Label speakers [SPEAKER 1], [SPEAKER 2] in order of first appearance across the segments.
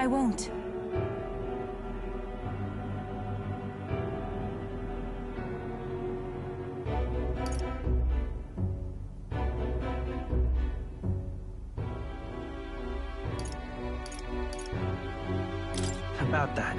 [SPEAKER 1] I won't.
[SPEAKER 2] About that.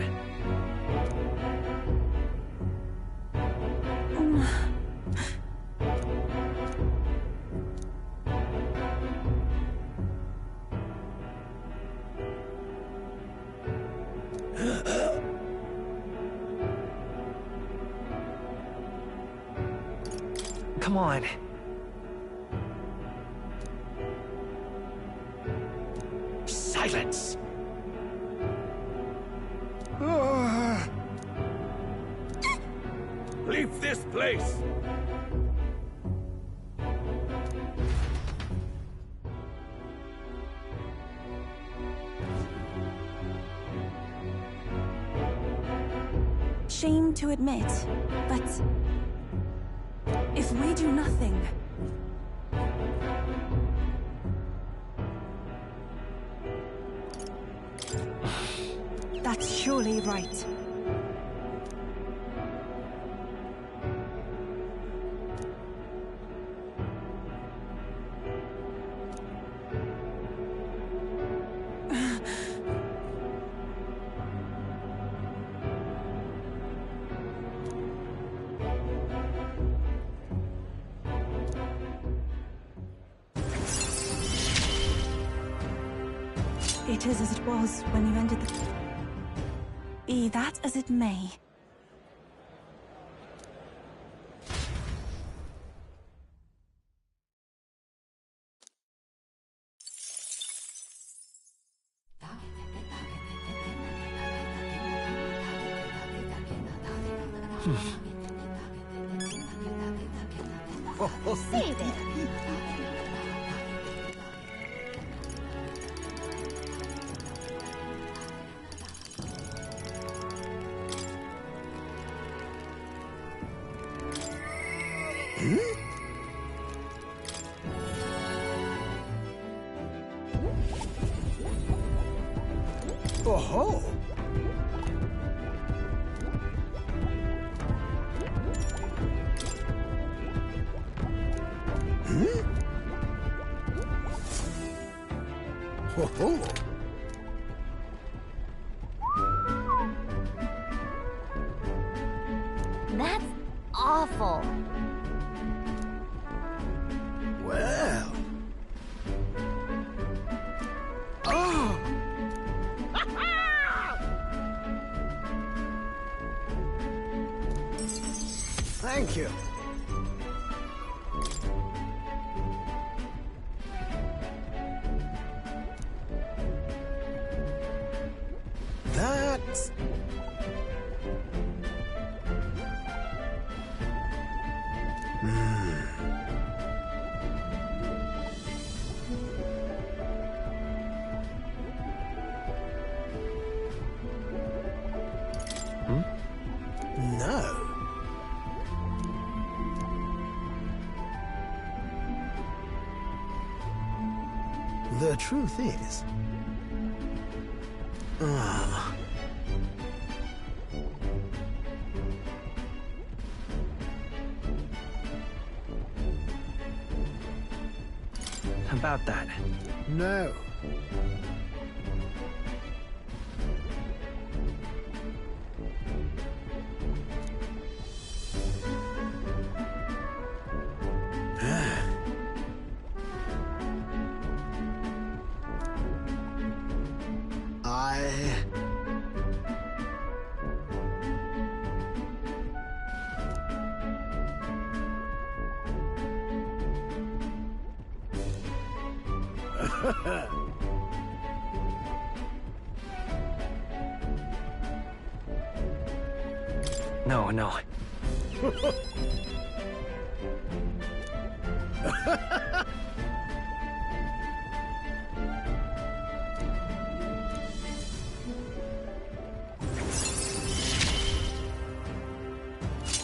[SPEAKER 2] Come on.
[SPEAKER 3] Silence! Leave this place!
[SPEAKER 1] Shame to admit, but if we do nothing, that's surely right. It is as it was when you ended the... Be that as it may.
[SPEAKER 4] Save it.
[SPEAKER 5] Oh-ho! Oh-ho!
[SPEAKER 4] That's awful.
[SPEAKER 5] Well... Oh! Thank you. That's... No. The truth is...
[SPEAKER 2] About that.
[SPEAKER 5] No.
[SPEAKER 2] No, no.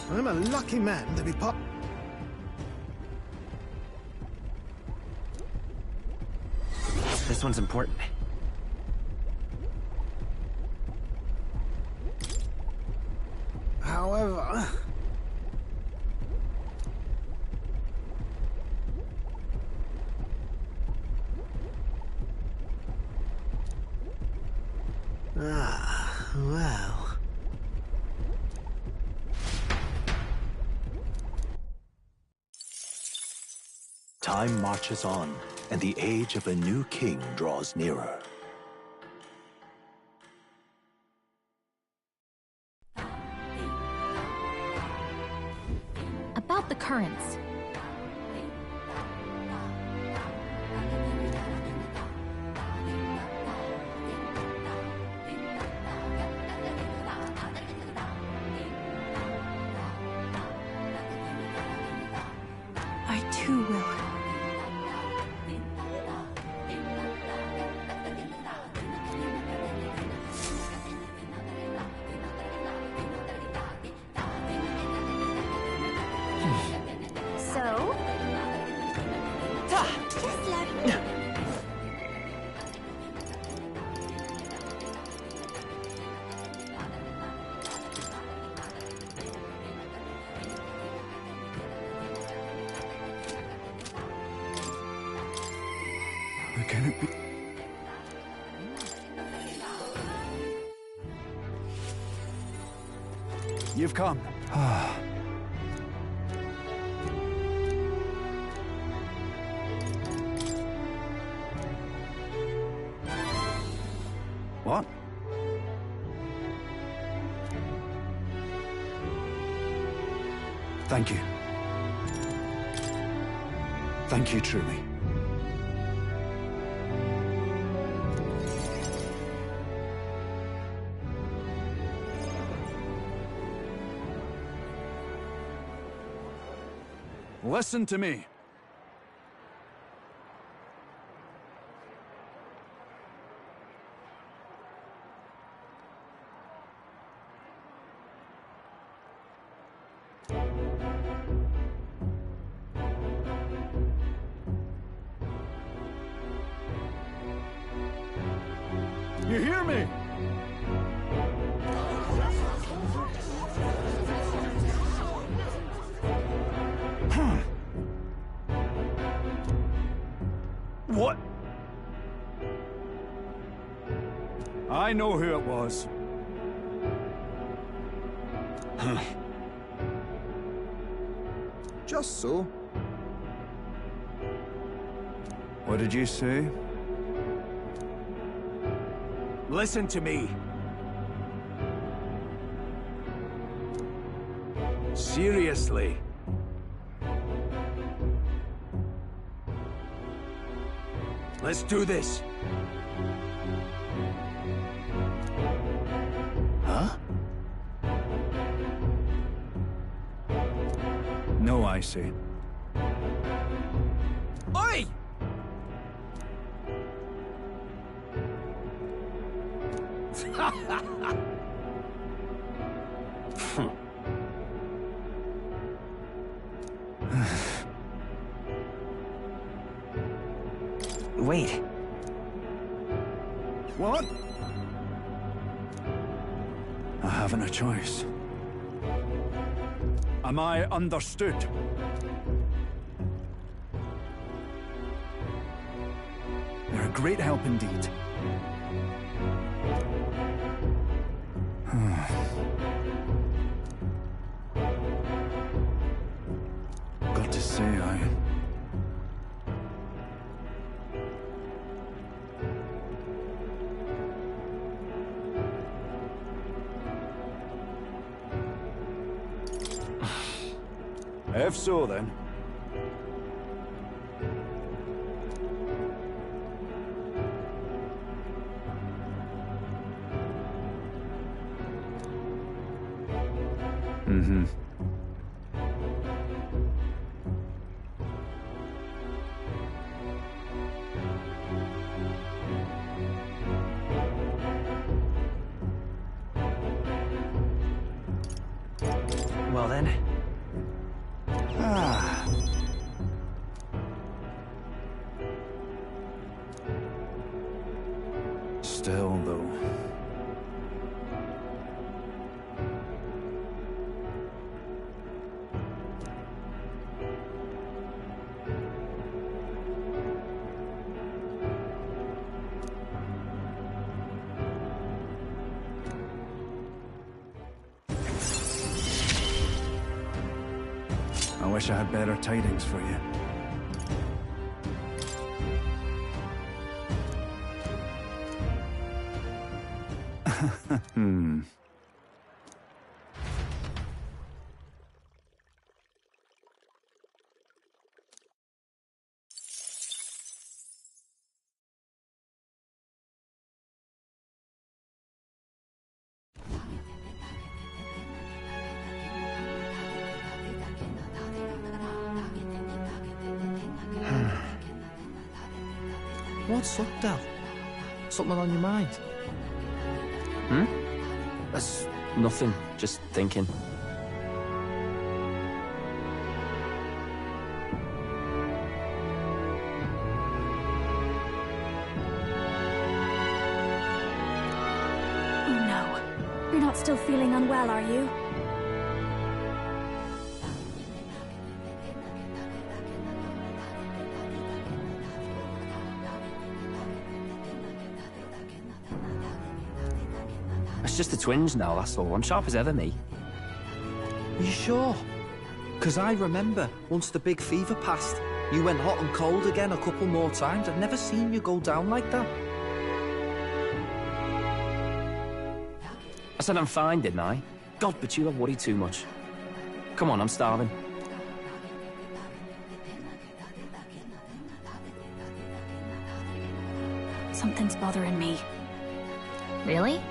[SPEAKER 5] I'm a lucky man to be pop...
[SPEAKER 2] This one's important.
[SPEAKER 5] however... Ah, well...
[SPEAKER 3] Time marches on, and the age of a new king draws nearer.
[SPEAKER 4] About the currents.
[SPEAKER 1] I too will.
[SPEAKER 4] So? Just let...
[SPEAKER 6] Can it be? You've come. What? Thank you. Thank you, truly. Listen to me. You hear me? What? I know who it was.
[SPEAKER 5] Just so.
[SPEAKER 6] What did you say?
[SPEAKER 2] Listen to me. Seriously. Let's do this.
[SPEAKER 3] Huh?
[SPEAKER 6] No, I say.
[SPEAKER 2] Oi! Wait.
[SPEAKER 6] What? I haven't a choice. Am I understood? You're a great help indeed. Got to say, If so, then. Mm-hmm.
[SPEAKER 2] Well then.
[SPEAKER 6] Ah. Still, though. wish I had better tidings for you.
[SPEAKER 7] What's up, Del? Something on your mind?
[SPEAKER 8] That's nothing, just thinking.
[SPEAKER 4] Oh no. You're not still feeling unwell, are you?
[SPEAKER 8] It's just the twinge now, that's all. I'm sharp as ever, me.
[SPEAKER 7] Are you sure? Because I remember, once the big fever passed, you went hot and cold again a couple more times. I've never seen you go down like that.
[SPEAKER 8] I said I'm fine, didn't I? God, but you have worried too much. Come on, I'm starving.
[SPEAKER 4] Something's bothering me.
[SPEAKER 9] Really?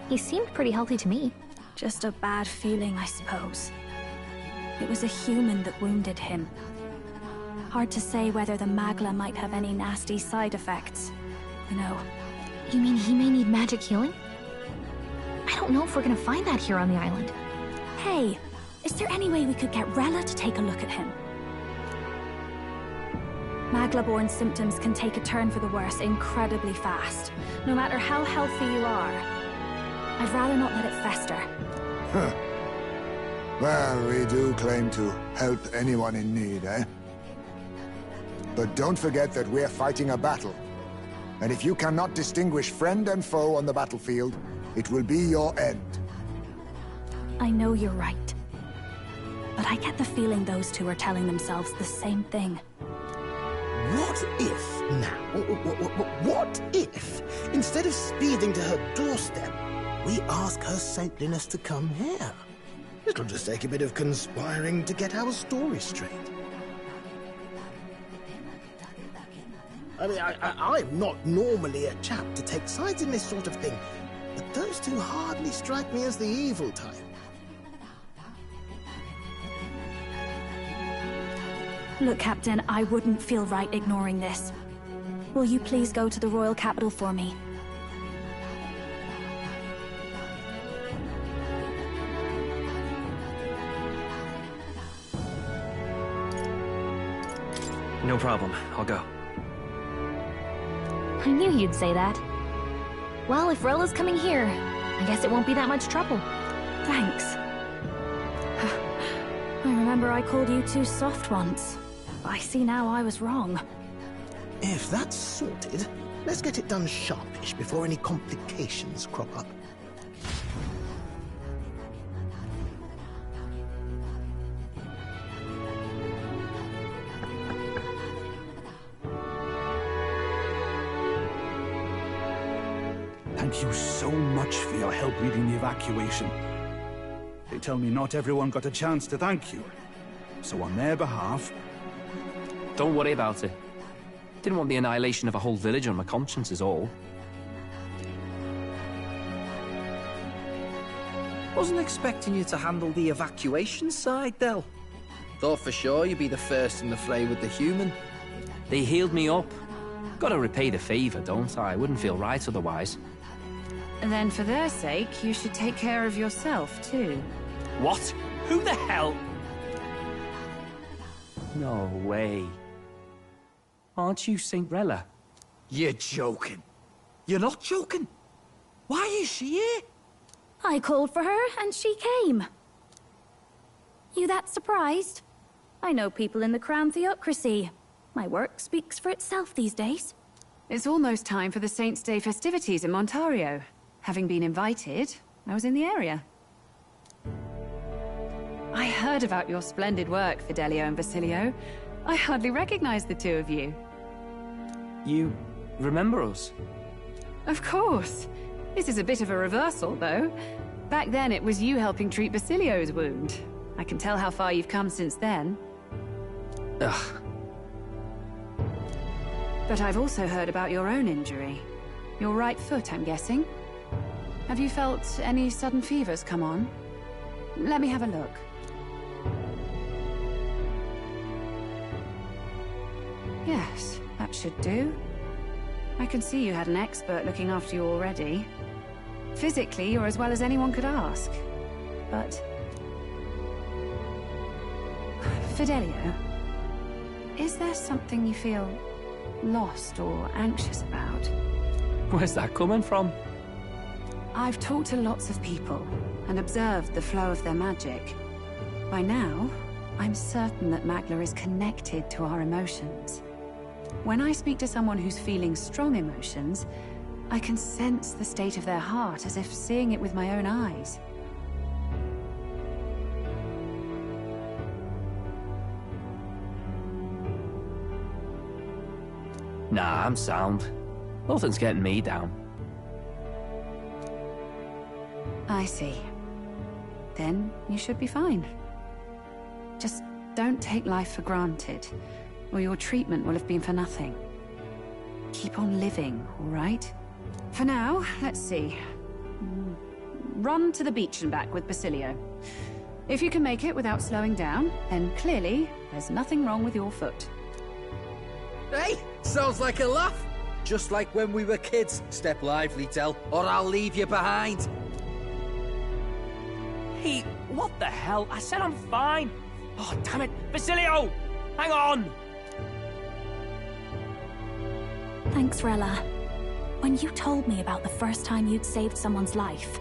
[SPEAKER 9] He seemed pretty healthy to me.
[SPEAKER 4] Just a bad feeling, I suppose. It was a human that wounded him. Hard to say whether the Magla might have any nasty side effects. You know.
[SPEAKER 9] You mean he may need magic healing? I don't know if we're gonna find that here on the island.
[SPEAKER 4] Hey, is there any way we could get Rella to take a look at him? Magla-born symptoms can take a turn for the worse incredibly fast, no matter how healthy you are. I'd rather not let it fester.
[SPEAKER 10] Huh. Well, we do claim to help anyone in need, eh? But don't forget that we're fighting a battle. And if you cannot distinguish friend and foe on the battlefield, it will be your end.
[SPEAKER 4] I know you're right. But I get the feeling those two are telling themselves the same thing.
[SPEAKER 5] What if, now, what if, instead of speeding to her doorstep, we ask her saintliness to come here? It'll just take a bit of conspiring to get our story straight. I mean, I'm not normally a chap to take sides in this sort of thing, but those two hardly strike me as the evil type.
[SPEAKER 4] Look, Captain, I wouldn't feel right ignoring this. Will you please go to the royal capital for me?
[SPEAKER 8] No problem, I'll go.
[SPEAKER 9] I knew you'd say that. Well, if Rella's coming here, I guess it won't be that much trouble.
[SPEAKER 4] Thanks. I remember I called you too soft once. I see now I was wrong.
[SPEAKER 5] If that's sorted, let's get it done sharpish before any complications crop up.
[SPEAKER 6] Thank you so much for your help leading the evacuation. They tell me not everyone got a chance to thank you. So on their behalf...
[SPEAKER 8] Don't worry about it. Didn't want the annihilation of a whole village on my conscience is all.
[SPEAKER 7] Wasn't expecting you to handle the evacuation side, Del. Thought for sure you'd be the first in the fray with the human.
[SPEAKER 8] They healed me up. Gotta repay the favor, don't I? Wouldn't feel right otherwise.
[SPEAKER 1] Then for their sake, you should take care of yourself, too.
[SPEAKER 8] What? Who the hell? No way. Aren't you Saint Rella?
[SPEAKER 2] You're joking. You're not joking. Why is she here?
[SPEAKER 4] I called for her, and she came. You that surprised? I know people in the Crown Theocracy. My work speaks for itself these days.
[SPEAKER 1] It's almost time for the Saints' Day festivities in Montario. Having been invited, I was in the area.
[SPEAKER 11] I heard about your splendid work, Fidelio and Basilio. I hardly recognize the two of you.
[SPEAKER 8] You remember us?
[SPEAKER 11] Of course. This is a bit of a reversal, though. Back then, it was you helping treat Basilio's wound. I can tell how far you've come since then.
[SPEAKER 8] Ugh.
[SPEAKER 11] But I've also heard about your own injury. Your right foot, I'm guessing? Have you felt any sudden fevers come on? Let me have a look. Yes, that should do. I can see you had an expert looking after you already. Physically, you're as well as anyone could ask. But... Fidelio, is there something you feel lost or anxious about?
[SPEAKER 8] Where's that coming from?
[SPEAKER 11] I've talked to lots of people and observed the flow of their magic. By now, I'm certain that Magla is connected to our emotions. When I speak to someone who's feeling strong emotions, I can sense the state of their heart as if seeing it with my own eyes.
[SPEAKER 8] Nah, I'm sound. Nothing's getting me down.
[SPEAKER 11] I see. Then you should be fine. Just don't take life for granted, or your treatment will have been for nothing. Keep on living, all right? For now, let's see. Run to the beach and back with Basilio. If you can make it without slowing down, then clearly there's nothing wrong with your foot.
[SPEAKER 7] Hey, sounds like a laugh. Just like when we were kids. Step lively, Tell, or I'll leave you behind.
[SPEAKER 8] Hey, what the hell? I said I'm fine. Oh, damn it. Basilio! Hang on!
[SPEAKER 4] Thanks, Rella. When you told me about the first time you'd saved someone's life,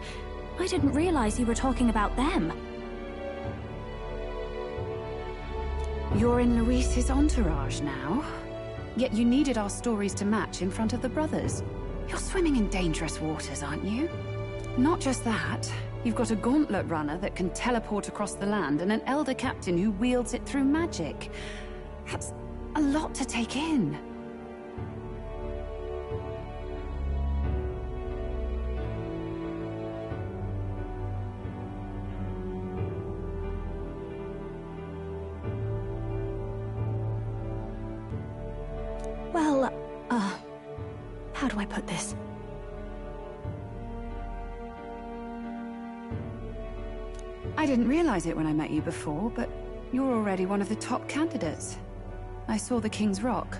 [SPEAKER 4] I didn't realize you were talking about them.
[SPEAKER 11] You're in Luis's entourage now. Yet you needed our stories to match in front of the brothers. You're swimming in dangerous waters, aren't you? Not just that, you've got a gauntlet runner that can teleport across the land and an elder captain who wields it through magic. That's a lot to take in.
[SPEAKER 4] Well, how do I put this?
[SPEAKER 11] I didn't realize it when I met you before, but you're already one of the top candidates. I saw the King's Rock.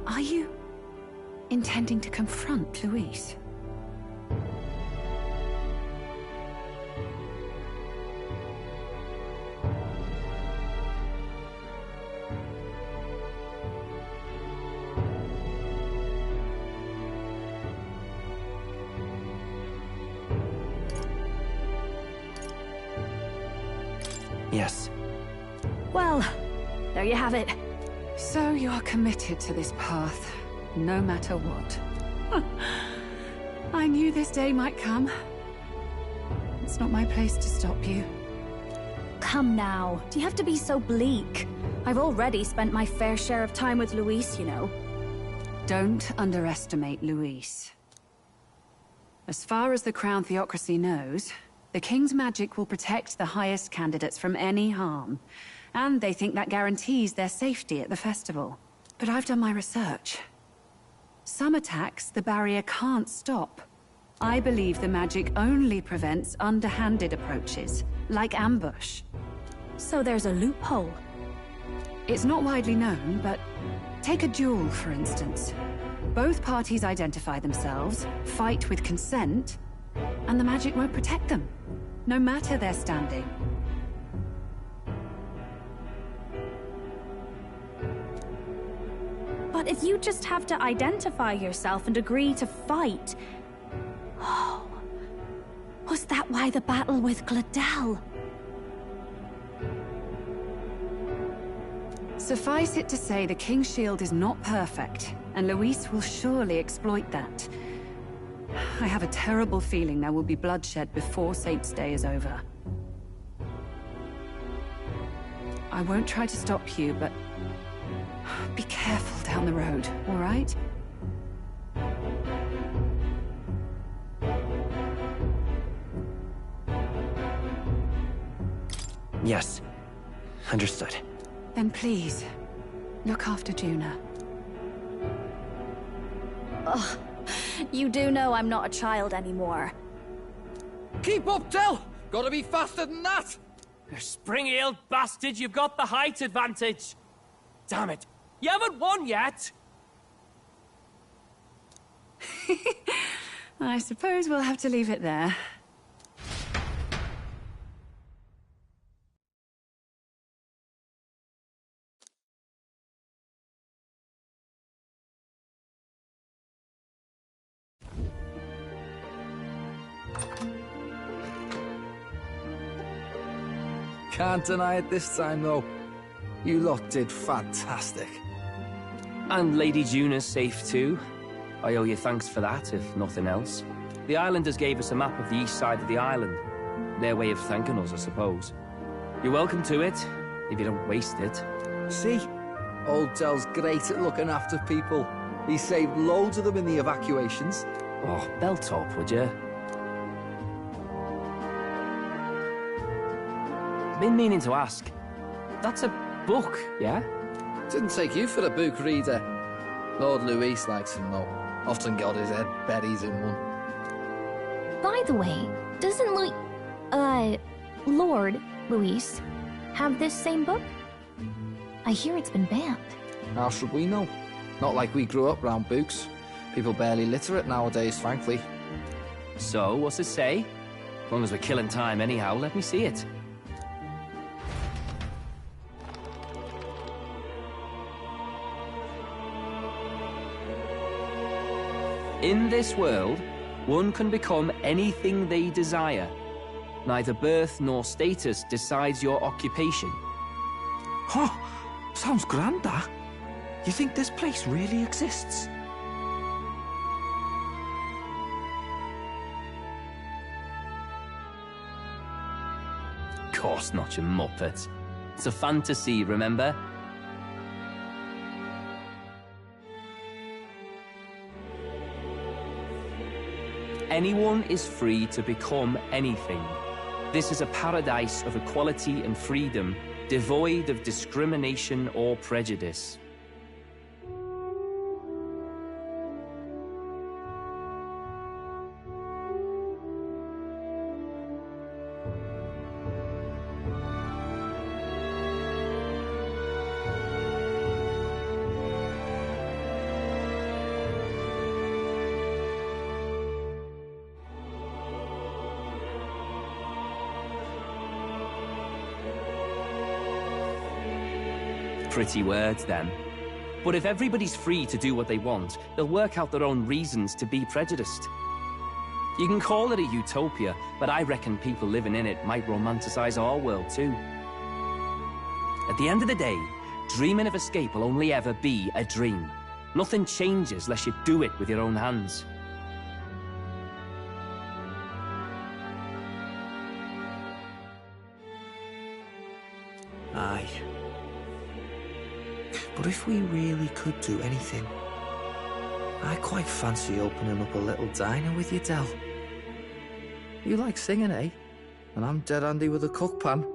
[SPEAKER 11] Are you intending to confront Luis?
[SPEAKER 8] Yes.
[SPEAKER 4] Well, there you have it.
[SPEAKER 11] So you're committed to this path, no matter what. I knew this day might come. It's not my place to stop you.
[SPEAKER 4] Come now, do you have to be so bleak? I've already spent my fair share of time with Luis, you know.
[SPEAKER 11] Don't underestimate Luis. As far as the Crown Theocracy knows, the King's magic will protect the highest candidates from any harm, and they think that guarantees their safety at the festival. But I've done my research. Some attacks the barrier can't stop. I believe the magic only prevents underhanded approaches, like ambush.
[SPEAKER 4] So there's a loophole?
[SPEAKER 11] It's not widely known, but take a duel, for instance. Both parties identify themselves, fight with consent, and the magic won't protect them, no matter their standing.
[SPEAKER 4] But if you just have to identify yourself and agree to fight... Oh, was that why the battle with Gladel?
[SPEAKER 11] Suffice it to say the King's Shield is not perfect, and Luis will surely exploit that. I have a terrible feeling there will be bloodshed before Saint's Day is over. I won't try to stop you, but be careful down the road, all right?
[SPEAKER 8] Yes. Understood.
[SPEAKER 11] Then please, look after Juna.
[SPEAKER 4] Ugh. You do know I'm not a child anymore.
[SPEAKER 7] Keep up, Del! Gotta be faster than that!
[SPEAKER 8] You springy old bastard, you've got the height advantage. Damn it. You haven't won yet.
[SPEAKER 11] I suppose we'll have to leave it there.
[SPEAKER 7] Can't deny it this time, though. You lot did fantastic.
[SPEAKER 8] And Lady Juna's safe too. I owe you thanks for that, if nothing else. The islanders gave us a map of the east side of the island. Their way of thanking us, I suppose. You're welcome to it, if you don't waste it.
[SPEAKER 7] See? Old Del's great at looking after people. He saved loads of them in the evacuations.
[SPEAKER 8] Oh, belt up, would you? Been meaning to ask. That's a book, yeah?
[SPEAKER 7] Didn't take you for a book reader. Lord Luis likes him, though. Often got his head buried in one.
[SPEAKER 9] By the way, doesn't Lord Luis have this same book? I hear it's been banned.
[SPEAKER 7] How should we know? Not like we grew up round books. People barely literate nowadays, frankly.
[SPEAKER 8] So, what's it say? As long as we're killing time anyhow, let me see it. In this world, one can become anything they desire. Neither birth nor status decides your occupation.
[SPEAKER 2] Huh? Sounds grand, that. You think this place really exists?
[SPEAKER 8] Of course not, you muppet. It's a fantasy, remember? Anyone is free to become anything. This is a paradise of equality and freedom, devoid of discrimination or prejudice. Pretty words, then. But if everybody's free to do what they want, they'll work out their own reasons to be prejudiced. You can call it a utopia, but I reckon people living in it might romanticize our world too. At the end of the day, dreaming of escape will only ever be a dream. Nothing changes unless you do it with your own hands.
[SPEAKER 2] Aye. But if we really could do anything, I quite fancy opening up a little diner with you, Del.
[SPEAKER 7] You like singing, eh? And I'm dead handy with a cook pan.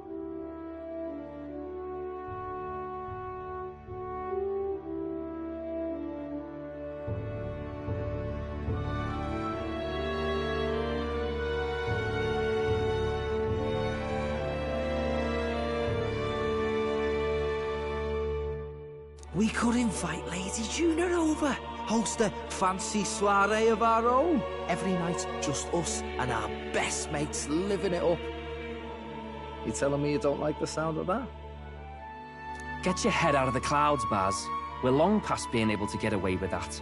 [SPEAKER 2] We could invite Lady Juna over.
[SPEAKER 7] Host a fancy soiree of our own. Every night, just us and our best mates living it up. You telling me you don't like the sound of that?
[SPEAKER 8] Get your head out of the clouds, Baz. We're long past being able to get away with that.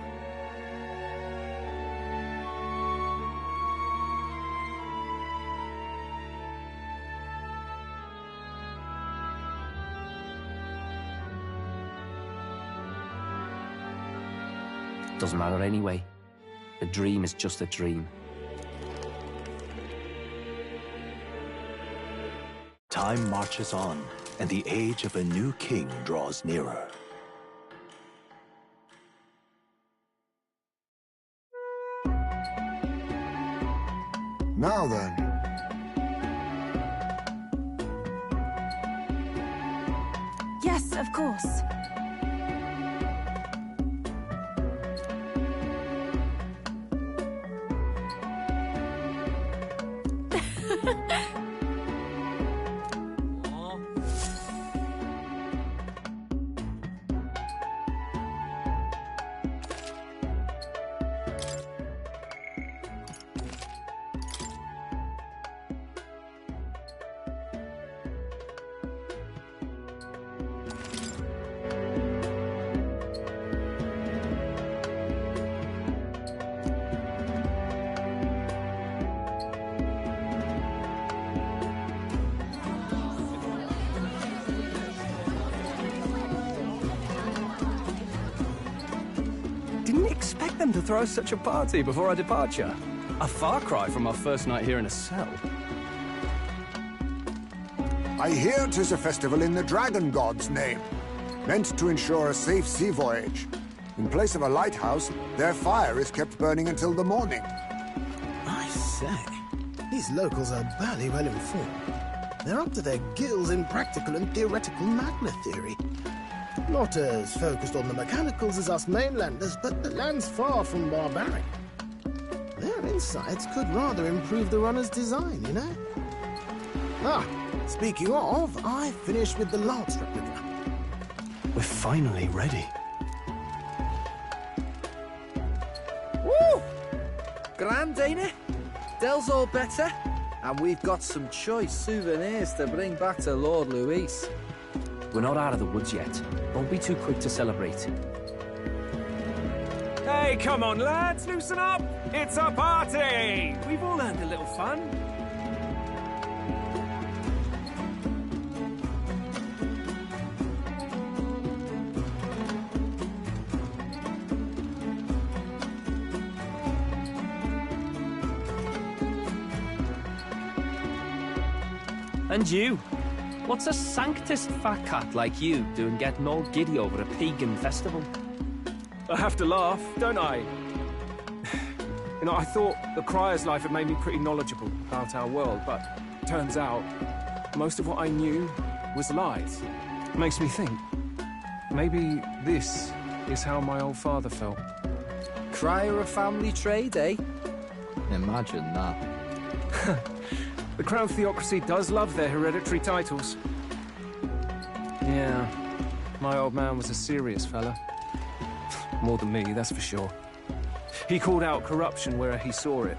[SPEAKER 8] Doesn't matter anyway. A dream is just a dream.
[SPEAKER 3] Time marches on, and the age of a new king draws nearer.
[SPEAKER 10] Now then.
[SPEAKER 1] Yes, of course.
[SPEAKER 12] Didn't expect them to throw such a party before our departure. A far cry from our first night here in a cell.
[SPEAKER 10] I hear 'tis a festival in the Dragon God's name, meant to ensure a safe sea voyage. In place of a lighthouse, their fire is kept burning until the morning.
[SPEAKER 5] I say, these locals are barely well informed. They're up to their gills in practical and theoretical magna theory. Not as focused on the mechanicals as us mainlanders, but the land's far from barbaric. Their insights could rather improve the runner's design, you know? Ah, speaking of, I finished with the Lance replica.
[SPEAKER 12] We're finally ready.
[SPEAKER 7] Woo! Grand, ain't it? Del's all better, and we've got some choice souvenirs to bring back to Lord Luis.
[SPEAKER 8] We're not out of the woods yet. Don't be too quick to celebrate.
[SPEAKER 13] Hey, come on, lads, loosen up! It's a party! We've all earned a little fun.
[SPEAKER 8] And you? What's a sanctist fat cat like you doing getting all giddy over a pagan festival?
[SPEAKER 13] I have to laugh, don't I? You know, I thought the Crier's life had made me pretty knowledgeable about our world, but turns out most of what I knew was lies. Makes me think, maybe this is how my old father felt.
[SPEAKER 7] Crier a family trade, eh?
[SPEAKER 2] Imagine that.
[SPEAKER 13] The Crown Theocracy does love their hereditary titles. Yeah, my old man was a serious fella. More than me, that's for sure. He called out corruption where he saw it.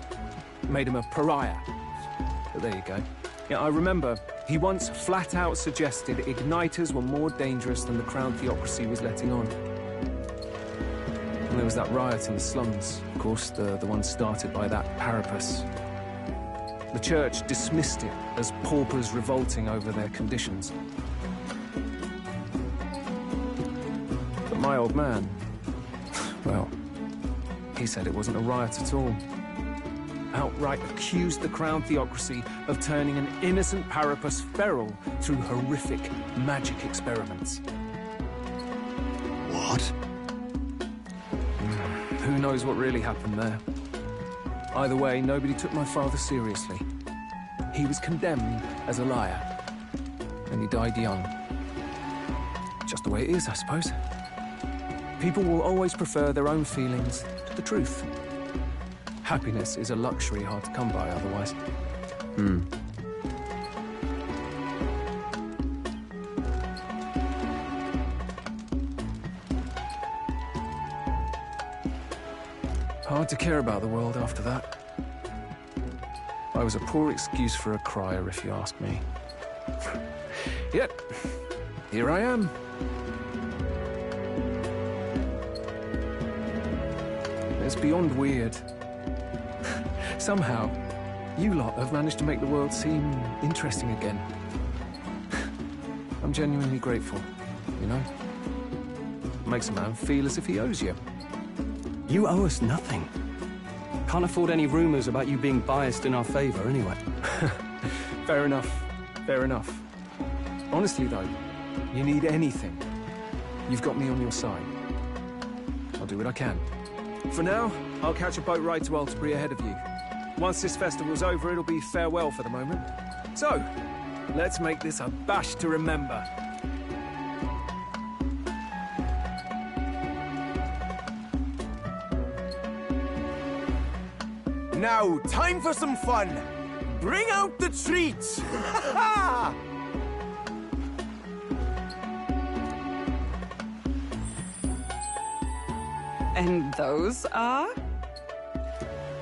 [SPEAKER 13] Made him a pariah. But there you go. Yeah, I remember he once flat out suggested igniters were more dangerous than the Crown Theocracy was letting on. And there was that riot in the slums, of course, the one started by that Parapus. The church dismissed it as paupers revolting over their conditions. But my old man, well, he said it wasn't a riot at all. Outright accused the Crown Theocracy of turning an innocent Parapus feral through horrific magic experiments.
[SPEAKER 10] What?
[SPEAKER 13] Who knows what really happened there? Either way, nobody took my father seriously. He was condemned as a liar, and he died young. Just the way it is, I suppose. People will always prefer their own feelings to the truth. Happiness is a luxury hard to come by otherwise. Hard to care about the world after that. I was a poor excuse for a crier, if you ask me. Yet, here I am. It's beyond weird. Somehow, you lot have managed to make the world seem interesting again. I'm genuinely grateful, you know? Makes a man feel as if he owes you.
[SPEAKER 12] You owe us nothing. Can't afford any rumors about you being biased in our favor, anyway.
[SPEAKER 13] Fair enough. Fair enough. Honestly, though, you need anything, you've got me on your side. I'll do what I can. For now, I'll catch a boat ride to Altabury ahead of you. Once this festival's over, it'll be farewell for the moment. So, let's make this a bash to remember.
[SPEAKER 14] Now, time for some fun. Bring out the treats!
[SPEAKER 1] And those are?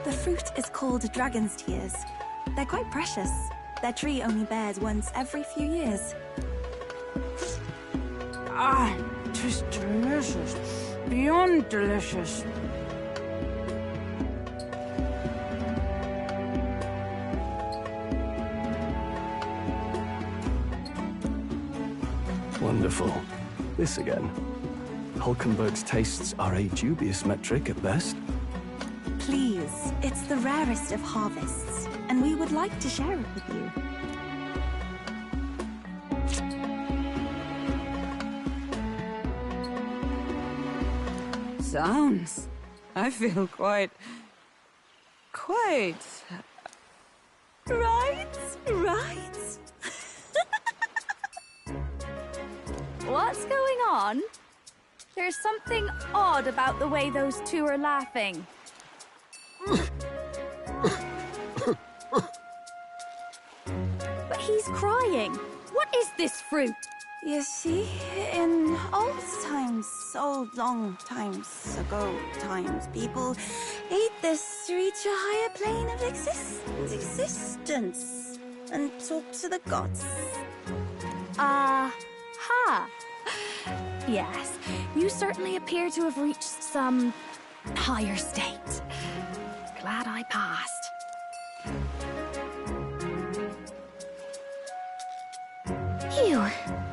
[SPEAKER 1] The fruit is called dragon's tears. They're quite precious. Their tree only bears once every few years.
[SPEAKER 11] Ah, 'tis delicious. Beyond delicious.
[SPEAKER 3] Wonderful. This again. Hulkenberg's tastes are a dubious metric at best.
[SPEAKER 1] Please, it's the rarest of harvests, and we would like to share it with you.
[SPEAKER 11] Zounds. I feel quite...
[SPEAKER 1] Right?
[SPEAKER 4] What's going on? There's something odd about the way those two are laughing. But he's crying. What is this fruit?
[SPEAKER 1] You see, in old times, so long times ago people ate this to reach a higher plane of existence and talk to the gods.
[SPEAKER 4] Ha! Yes, you certainly appear to have reached some higher state. Glad I passed.
[SPEAKER 9] Phew.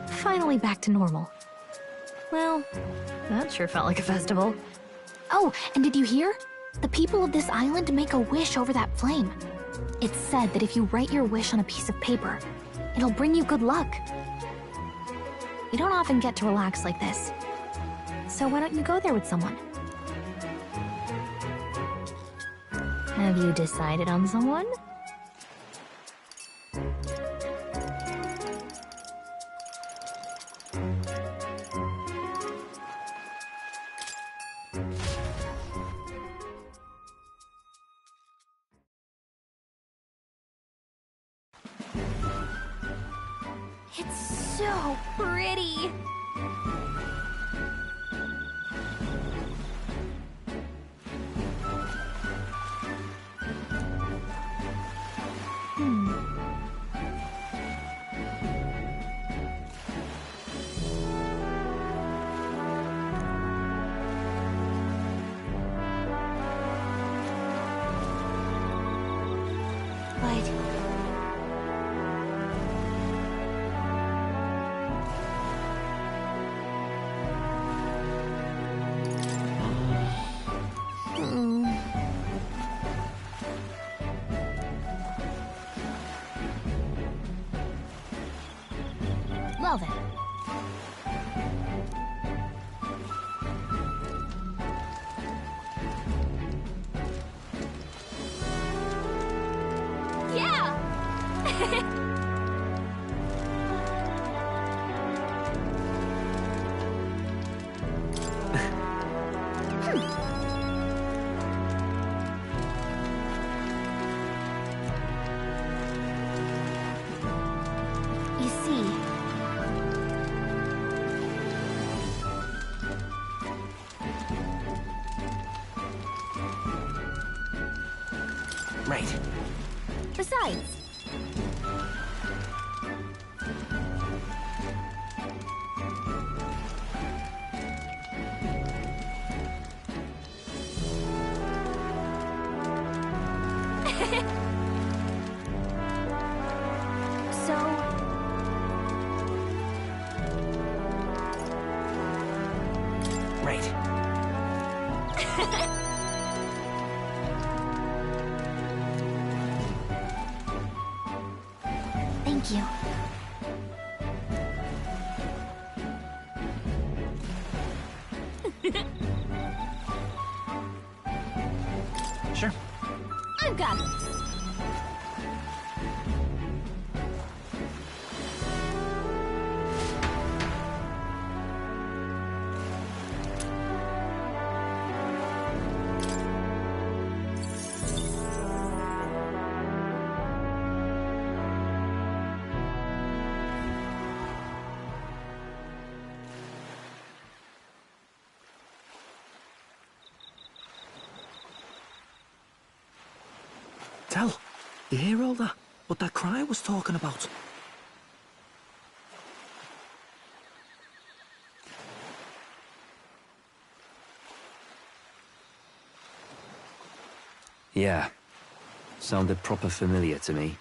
[SPEAKER 9] Finally back to normal. Well, that sure felt like a festival. Oh, and did you hear? The people of this island make a wish over that flame. It's said that if you write your wish on a piece of paper, it'll bring you good luck. You don't often get to relax like this. So why don't you go there with someone? Have you decided on someone?
[SPEAKER 4] It's so pretty.
[SPEAKER 9] Well then.
[SPEAKER 4] Yeah!
[SPEAKER 9] You see,
[SPEAKER 2] Right.
[SPEAKER 9] besides, so
[SPEAKER 2] Right.
[SPEAKER 9] thank you. I've got this.
[SPEAKER 2] Tell, you hear all that? What that cry was talking about?
[SPEAKER 8] Yeah. Sounded proper familiar to me.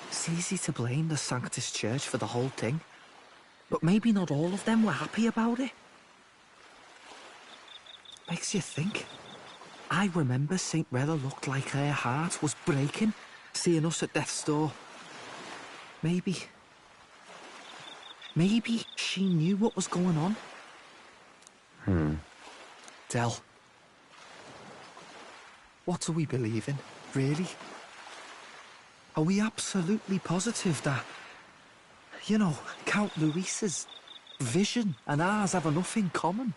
[SPEAKER 2] It's easy to blame the Sanctus Church for the whole thing. But maybe not all of them were happy about it. Makes you think. I remember St. Rella looked like her heart was breaking, seeing us at death's door. Maybe she knew what was going on. Del. What do we believe in, really? Are we absolutely positive that, you know, Count Luis's vision and ours have enough in common?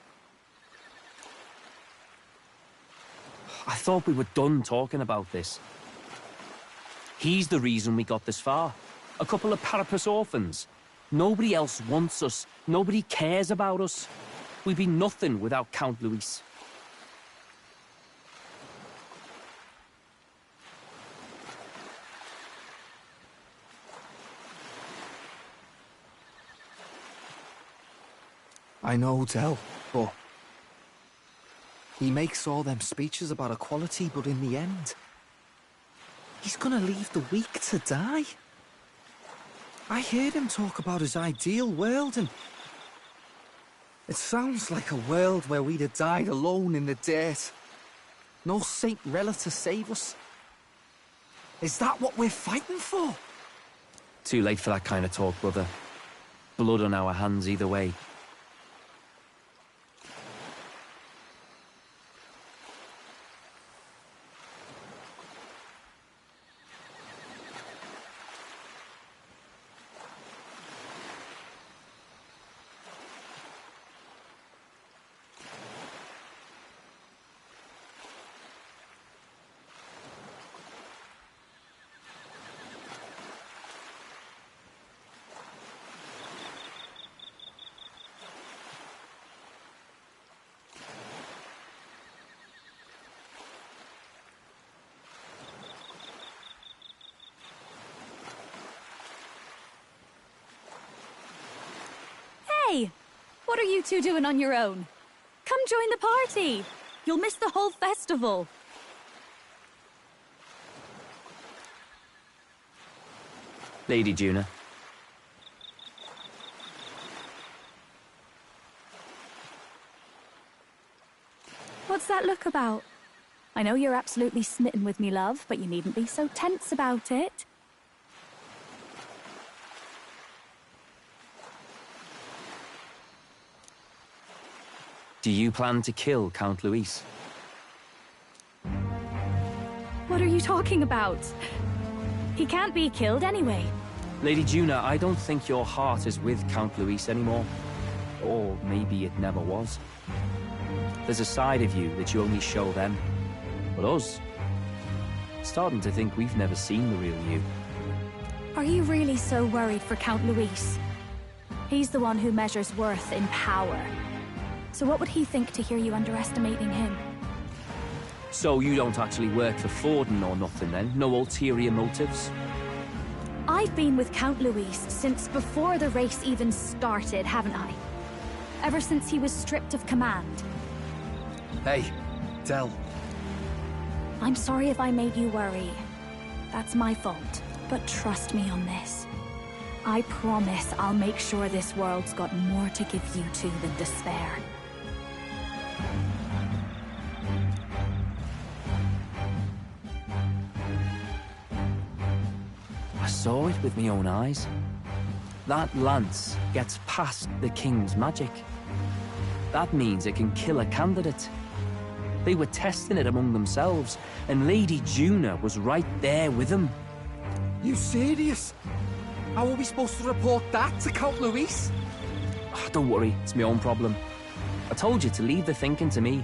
[SPEAKER 8] I thought we were done talking about this. He's the reason we got this far. A couple of Parapus orphans. Nobody else wants us. Nobody cares about us. We'd be nothing without Count Luis.
[SPEAKER 2] I know, Del, but he makes all them speeches about equality, but in the end, he's gonna leave the weak to die. I heard him talk about his ideal world, and it sounds like a world where we'd have died alone in the dirt. No St. Rella to save us. Is that what we're fighting for?
[SPEAKER 8] Too late for that kind of talk, brother. Blood on our hands either way.
[SPEAKER 4] Hey! What are you two doing on your own? Come join the party! You'll miss the whole festival!
[SPEAKER 8] Lady Juna.
[SPEAKER 4] What's that look about? I know you're absolutely smitten with me, love, but you needn't be so tense about it.
[SPEAKER 8] Do you plan to kill Count Luis?
[SPEAKER 4] What are you talking about? He can't be killed anyway.
[SPEAKER 8] Lady Juna, I don't think your heart is with Count Luis anymore. Or maybe it never was. There's a side of you that you only show them. But us, starting to think we've never seen the real you.
[SPEAKER 4] Are you really so worried for Count Luis? He's the one who measures worth in power. So what would he think to hear you underestimating him?
[SPEAKER 8] So you don't actually work for Forden or nothing then? No ulterior motives?
[SPEAKER 4] I've been with Count Luis since before the race even started, haven't I? Ever since he was stripped of command.
[SPEAKER 2] Hey, Del.
[SPEAKER 4] I'm sorry if I made you worry. That's my fault. But trust me on this. I promise I'll make sure this world's got more to give you two than despair.
[SPEAKER 8] I saw it with my own eyes. That lance gets past the king's magic. That means it can kill a candidate. They were testing it among themselves, and Lady Juna was right there with them.
[SPEAKER 2] You serious? How are we supposed to report that to Count Luis?
[SPEAKER 8] Oh, don't worry, it's my own problem. I told you to leave the thinking to me.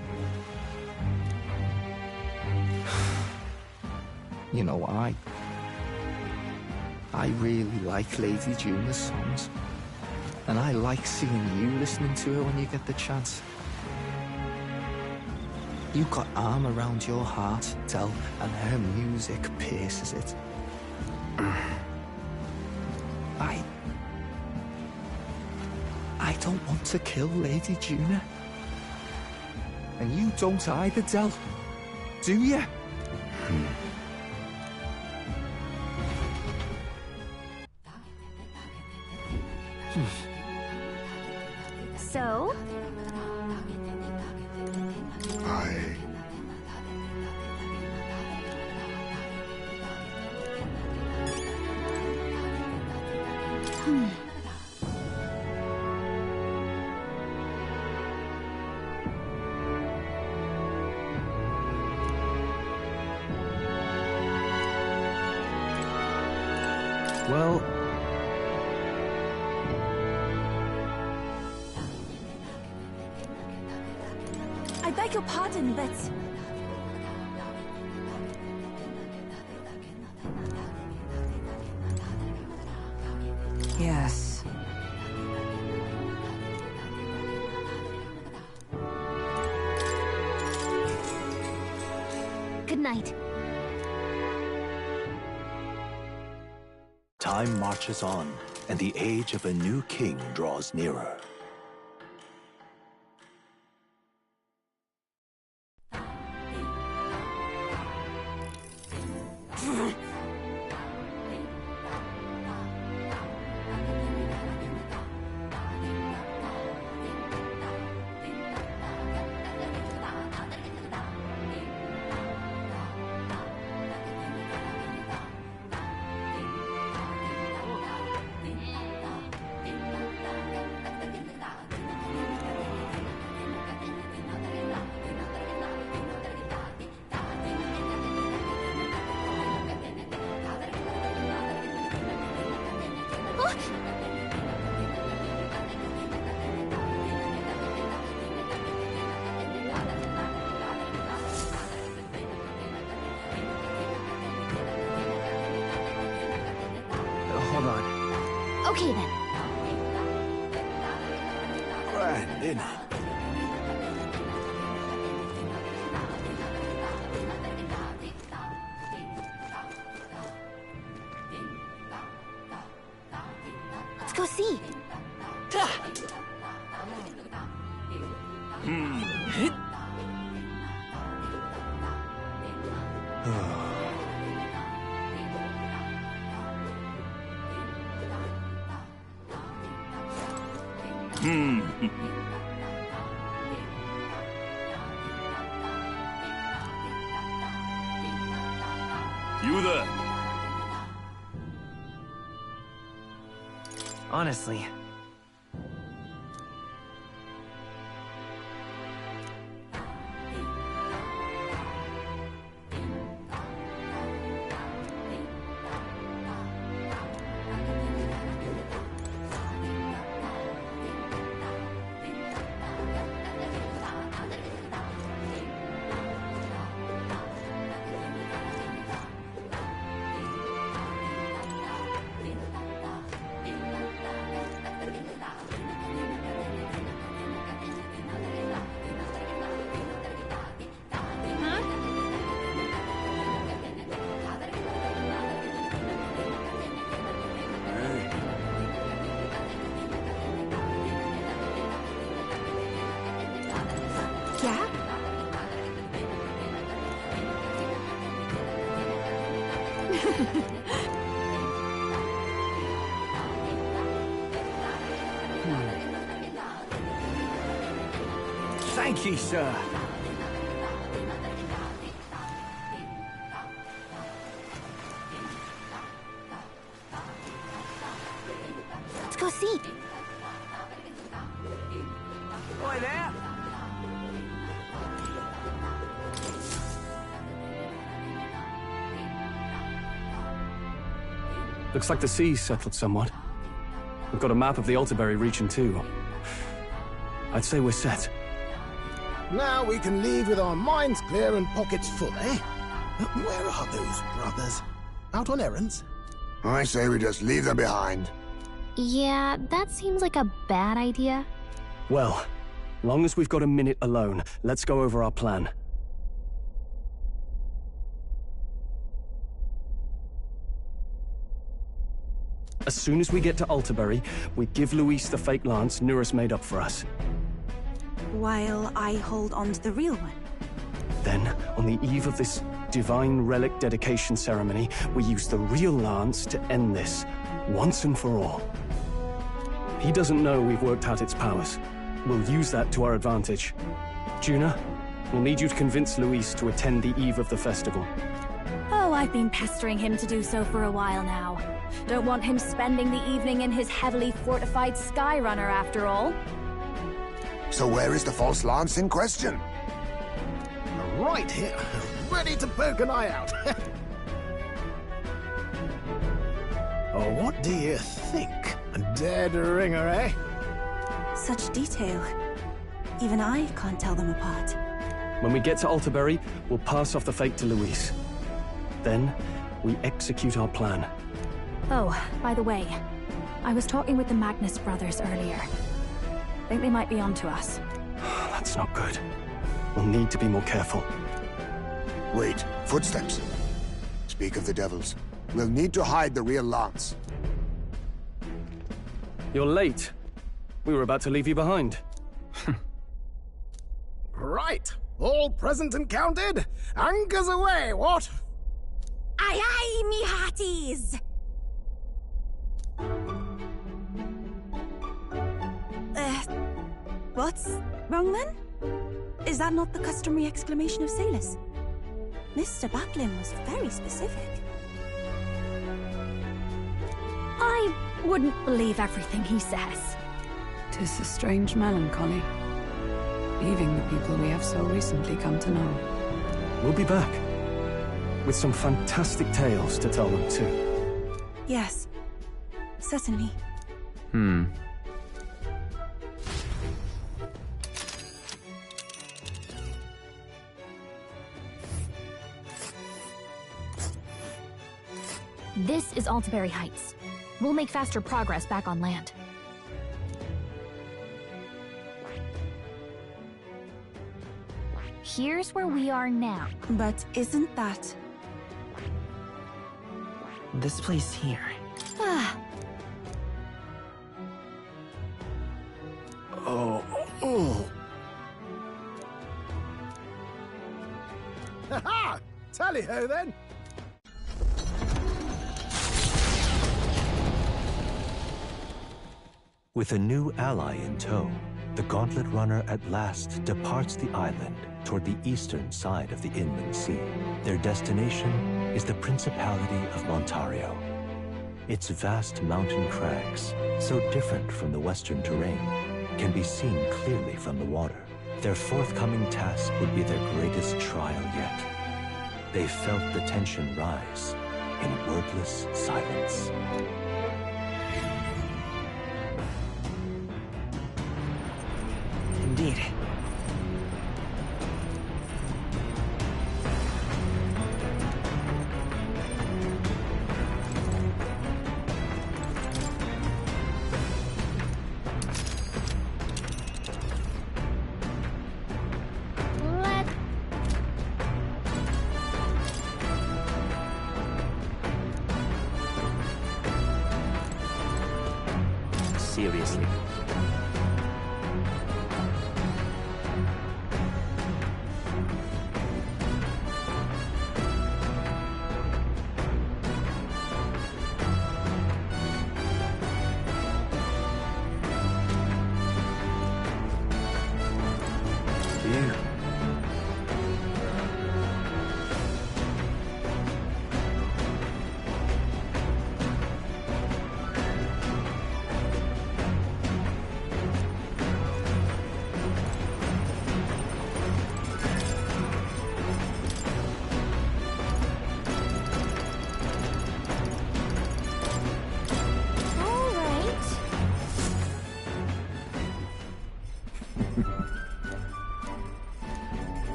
[SPEAKER 2] You know, I really like Lady Juna's songs. And I like seeing you listening to her when you get the chance. You've got arm around your heart, Del, and her music pierces it. I don't want to kill Lady Juna. And you don't either, Del. Do you?
[SPEAKER 9] So?
[SPEAKER 13] Well...
[SPEAKER 1] I beg your pardon, but...
[SPEAKER 11] Yes.
[SPEAKER 9] Good night.
[SPEAKER 3] Time marches on, and the age of a new king draws nearer.
[SPEAKER 9] Okay then.
[SPEAKER 3] Grand dinner.
[SPEAKER 9] Let's go see.
[SPEAKER 14] You there?
[SPEAKER 15] Honestly.
[SPEAKER 14] Thank you, sir.
[SPEAKER 9] Let's go see.
[SPEAKER 14] Boy there.
[SPEAKER 13] Looks like the sea's settled somewhat. We've got a map of the Altaberry region too. I'd say we're set.
[SPEAKER 5] Now we can leave with our minds clear and pockets full, eh? Where are those brothers? Out on errands?
[SPEAKER 10] I say we just leave them behind.
[SPEAKER 9] Yeah, that seems like a bad idea.
[SPEAKER 13] Well, long as we've got a minute alone, let's go over our plan. As soon as we get to Altaberry, we give Luis the fake lance Nurus made up for us.
[SPEAKER 1] While I hold on to the real one.
[SPEAKER 13] Then, on the eve of this divine relic dedication ceremony, we use the real lance to end this, once and for all. He doesn't know we've worked out its powers. We'll use that to our advantage. Juna, we'll need you to convince Luis to attend the eve of the festival.
[SPEAKER 4] Oh, I've been pestering him to do so for a while now. Don't want him spending the evening in his heavily fortified Skyrunner after all.
[SPEAKER 10] So where is the false lance in question?
[SPEAKER 5] Right here, ready to poke an eye out. Oh, what do you think? A dead ringer, eh?
[SPEAKER 1] Such detail. Even I can't tell them apart.
[SPEAKER 13] When we get to Altaberry, we'll pass off the fake to Luis. Then, we execute our plan.
[SPEAKER 4] Oh, by the way, I was talking with the Magnus brothers earlier. Think they might be onto us.
[SPEAKER 13] That's not good. We'll need to be more careful.
[SPEAKER 10] Wait, footsteps. Speak of the devils. We'll need to hide the real lance.
[SPEAKER 13] You're late. We were about to leave you behind.
[SPEAKER 5] Right, all present and counted? Anchors away, what?
[SPEAKER 1] Aye aye, me hearties! What's wrong then? Is that not the customary exclamation of sailors? Mr. Batlin was very specific.
[SPEAKER 4] I wouldn't believe everything he says.
[SPEAKER 11] 'Tis a strange melancholy, leaving the people we have so recently come to know.
[SPEAKER 13] We'll be back. With some fantastic tales to tell them too.
[SPEAKER 1] Yes, certainly.
[SPEAKER 9] This is Altaberry Heights. We'll make faster progress back on land. Here's where we are now.
[SPEAKER 1] But isn't that...
[SPEAKER 2] This place here.
[SPEAKER 5] Ha-ha! Tally-ho, then!
[SPEAKER 3] With a new ally in tow, the Gauntlet Runner at last departs the island toward the eastern side of the inland sea. Their destination is the Principality of Montario. Its vast mountain crags, so different from the western terrain, can be seen clearly from the water. Their forthcoming task would be their greatest trial yet. They felt the tension rise in wordless silence.
[SPEAKER 2] Indeed.
[SPEAKER 8] Seriously.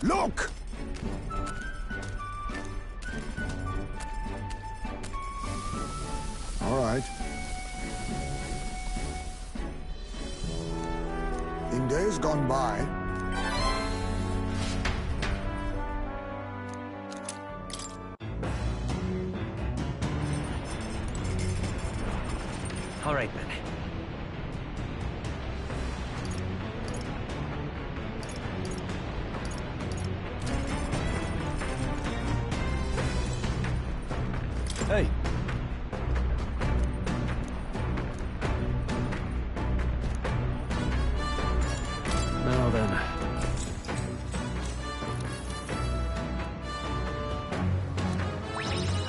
[SPEAKER 10] Look! All right. In days gone by,
[SPEAKER 8] All right, then.
[SPEAKER 12] Hey. Now then.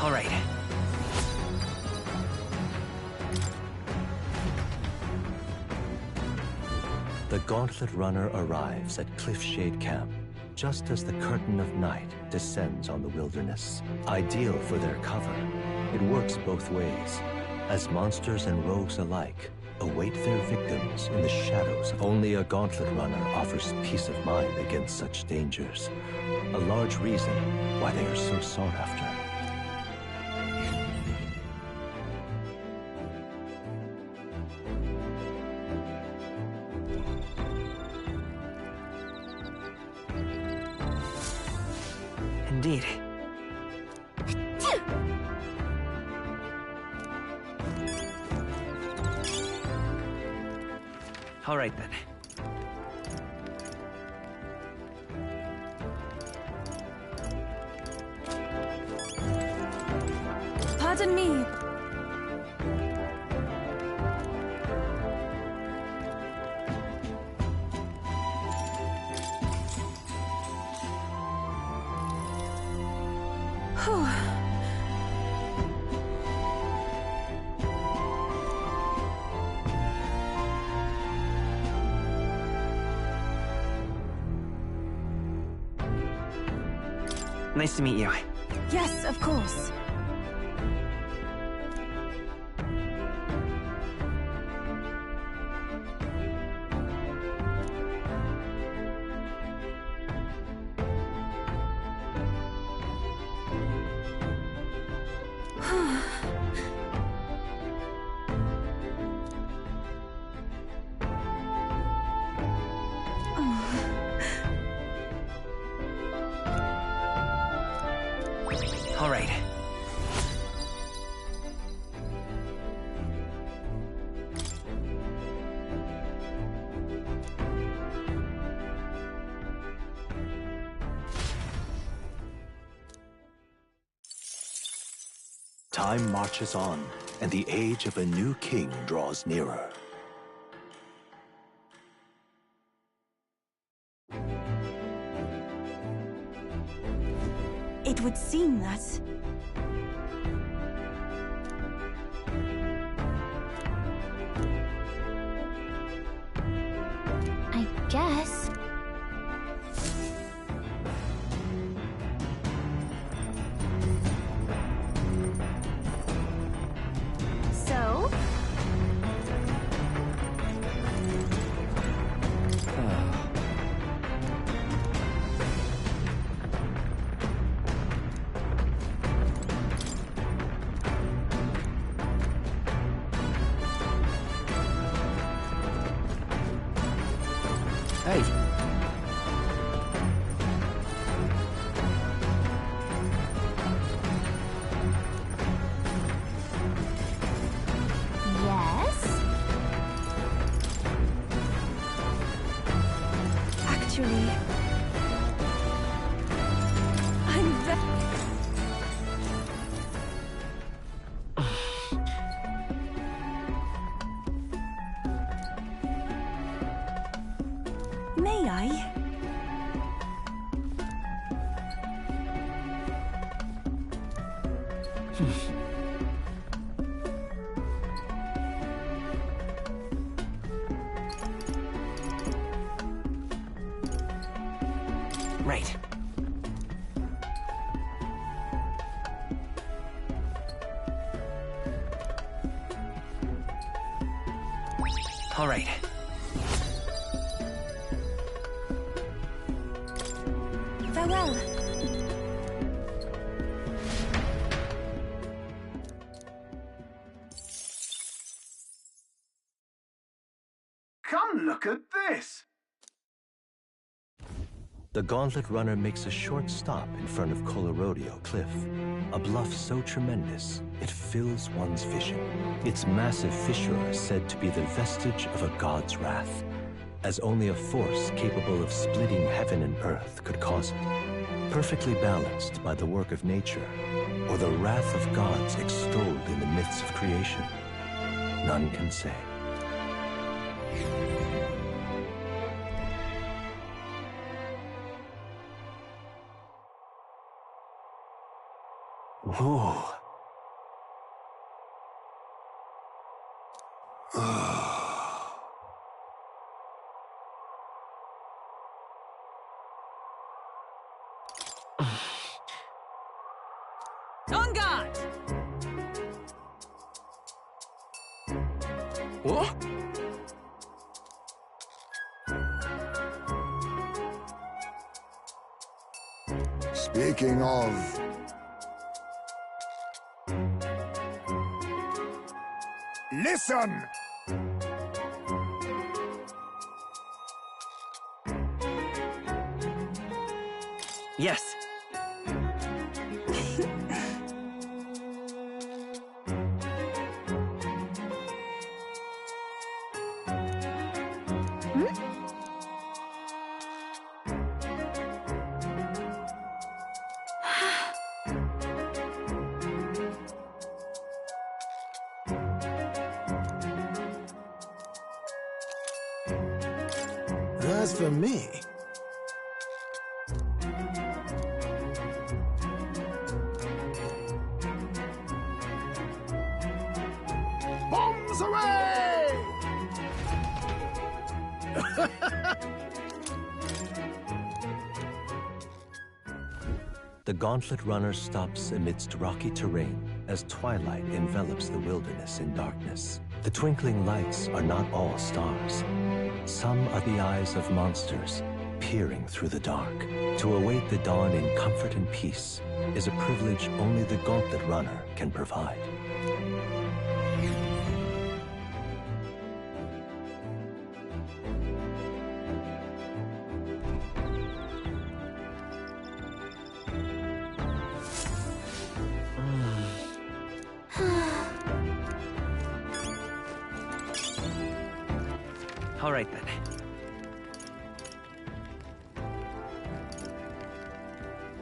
[SPEAKER 8] All right.
[SPEAKER 3] The Gauntlet Runner arrives at Cliffshade Camp just as the curtain of night descends on the wilderness. Ideal for their cover, it works both ways, as monsters and rogues alike await their victims in the shadows. Only a Gauntlet Runner offers peace of mind against such dangers, a large reason why they are so sought after.
[SPEAKER 8] Indeed. All right, then.
[SPEAKER 1] Pardon me. Whew.
[SPEAKER 8] Nice to meet you.
[SPEAKER 1] Yes, of course.
[SPEAKER 8] All right.
[SPEAKER 3] Time marches on, and the age of a new king draws nearer.
[SPEAKER 1] It would seem that...
[SPEAKER 9] I guess. So?
[SPEAKER 7] Hey.
[SPEAKER 9] Yes?
[SPEAKER 1] Actually... I'm May I?
[SPEAKER 8] Right. All right.
[SPEAKER 4] Farewell.
[SPEAKER 6] Come look at this!
[SPEAKER 3] The Gauntlet Runner makes a short stop in front of Colorodeo Cliff, a bluff so tremendous it fills one's vision. Its massive fissure is said to be the vestige of a god's wrath, as only a force capable of splitting heaven and earth could cause it. Perfectly balanced by the work of nature, or the wrath of gods extolled in the myths of creation, none can say. Whoa.
[SPEAKER 11] On guard!
[SPEAKER 12] What?
[SPEAKER 10] Speaking of... Listen!
[SPEAKER 8] Yes.
[SPEAKER 5] As for me...
[SPEAKER 10] Bombs away!
[SPEAKER 3] The Gauntlet Runner stops amidst rocky terrain as twilight envelops the wilderness in darkness. The twinkling lights are not all stars. Some are the eyes of monsters, peering through the dark. To await the dawn in comfort and peace is a privilege only the Gauntlet Runner can provide.
[SPEAKER 8] All right, then.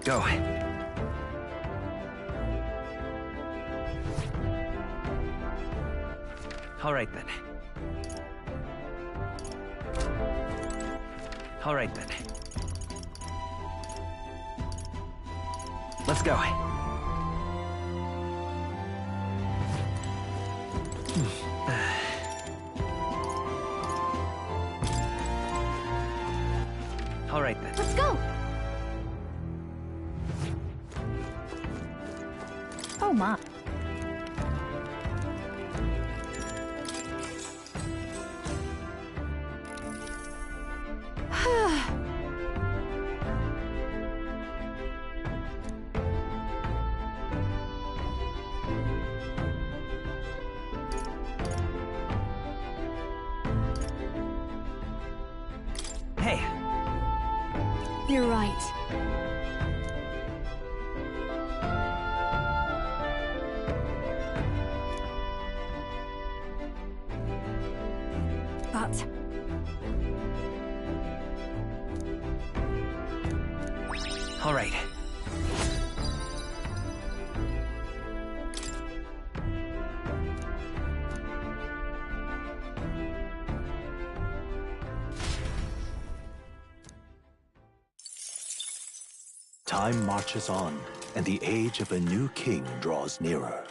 [SPEAKER 8] Go. All right, then. All right, then. Let's go. All right, then.
[SPEAKER 4] Let's go! Oh, my.
[SPEAKER 8] Hey.
[SPEAKER 4] You're right. But...
[SPEAKER 8] All right.
[SPEAKER 3] Time marches on, and the age of a new king draws nearer.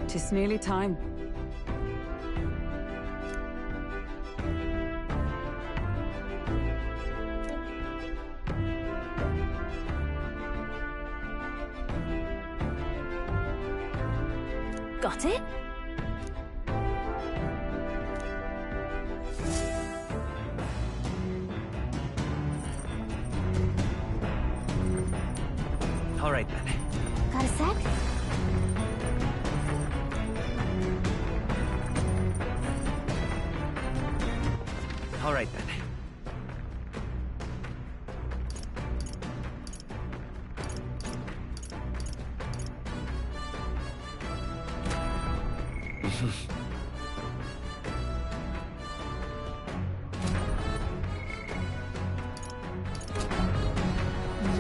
[SPEAKER 11] Tis nearly time.
[SPEAKER 4] Got it?
[SPEAKER 2] right then.
[SPEAKER 9] Got a sec?
[SPEAKER 2] All right then.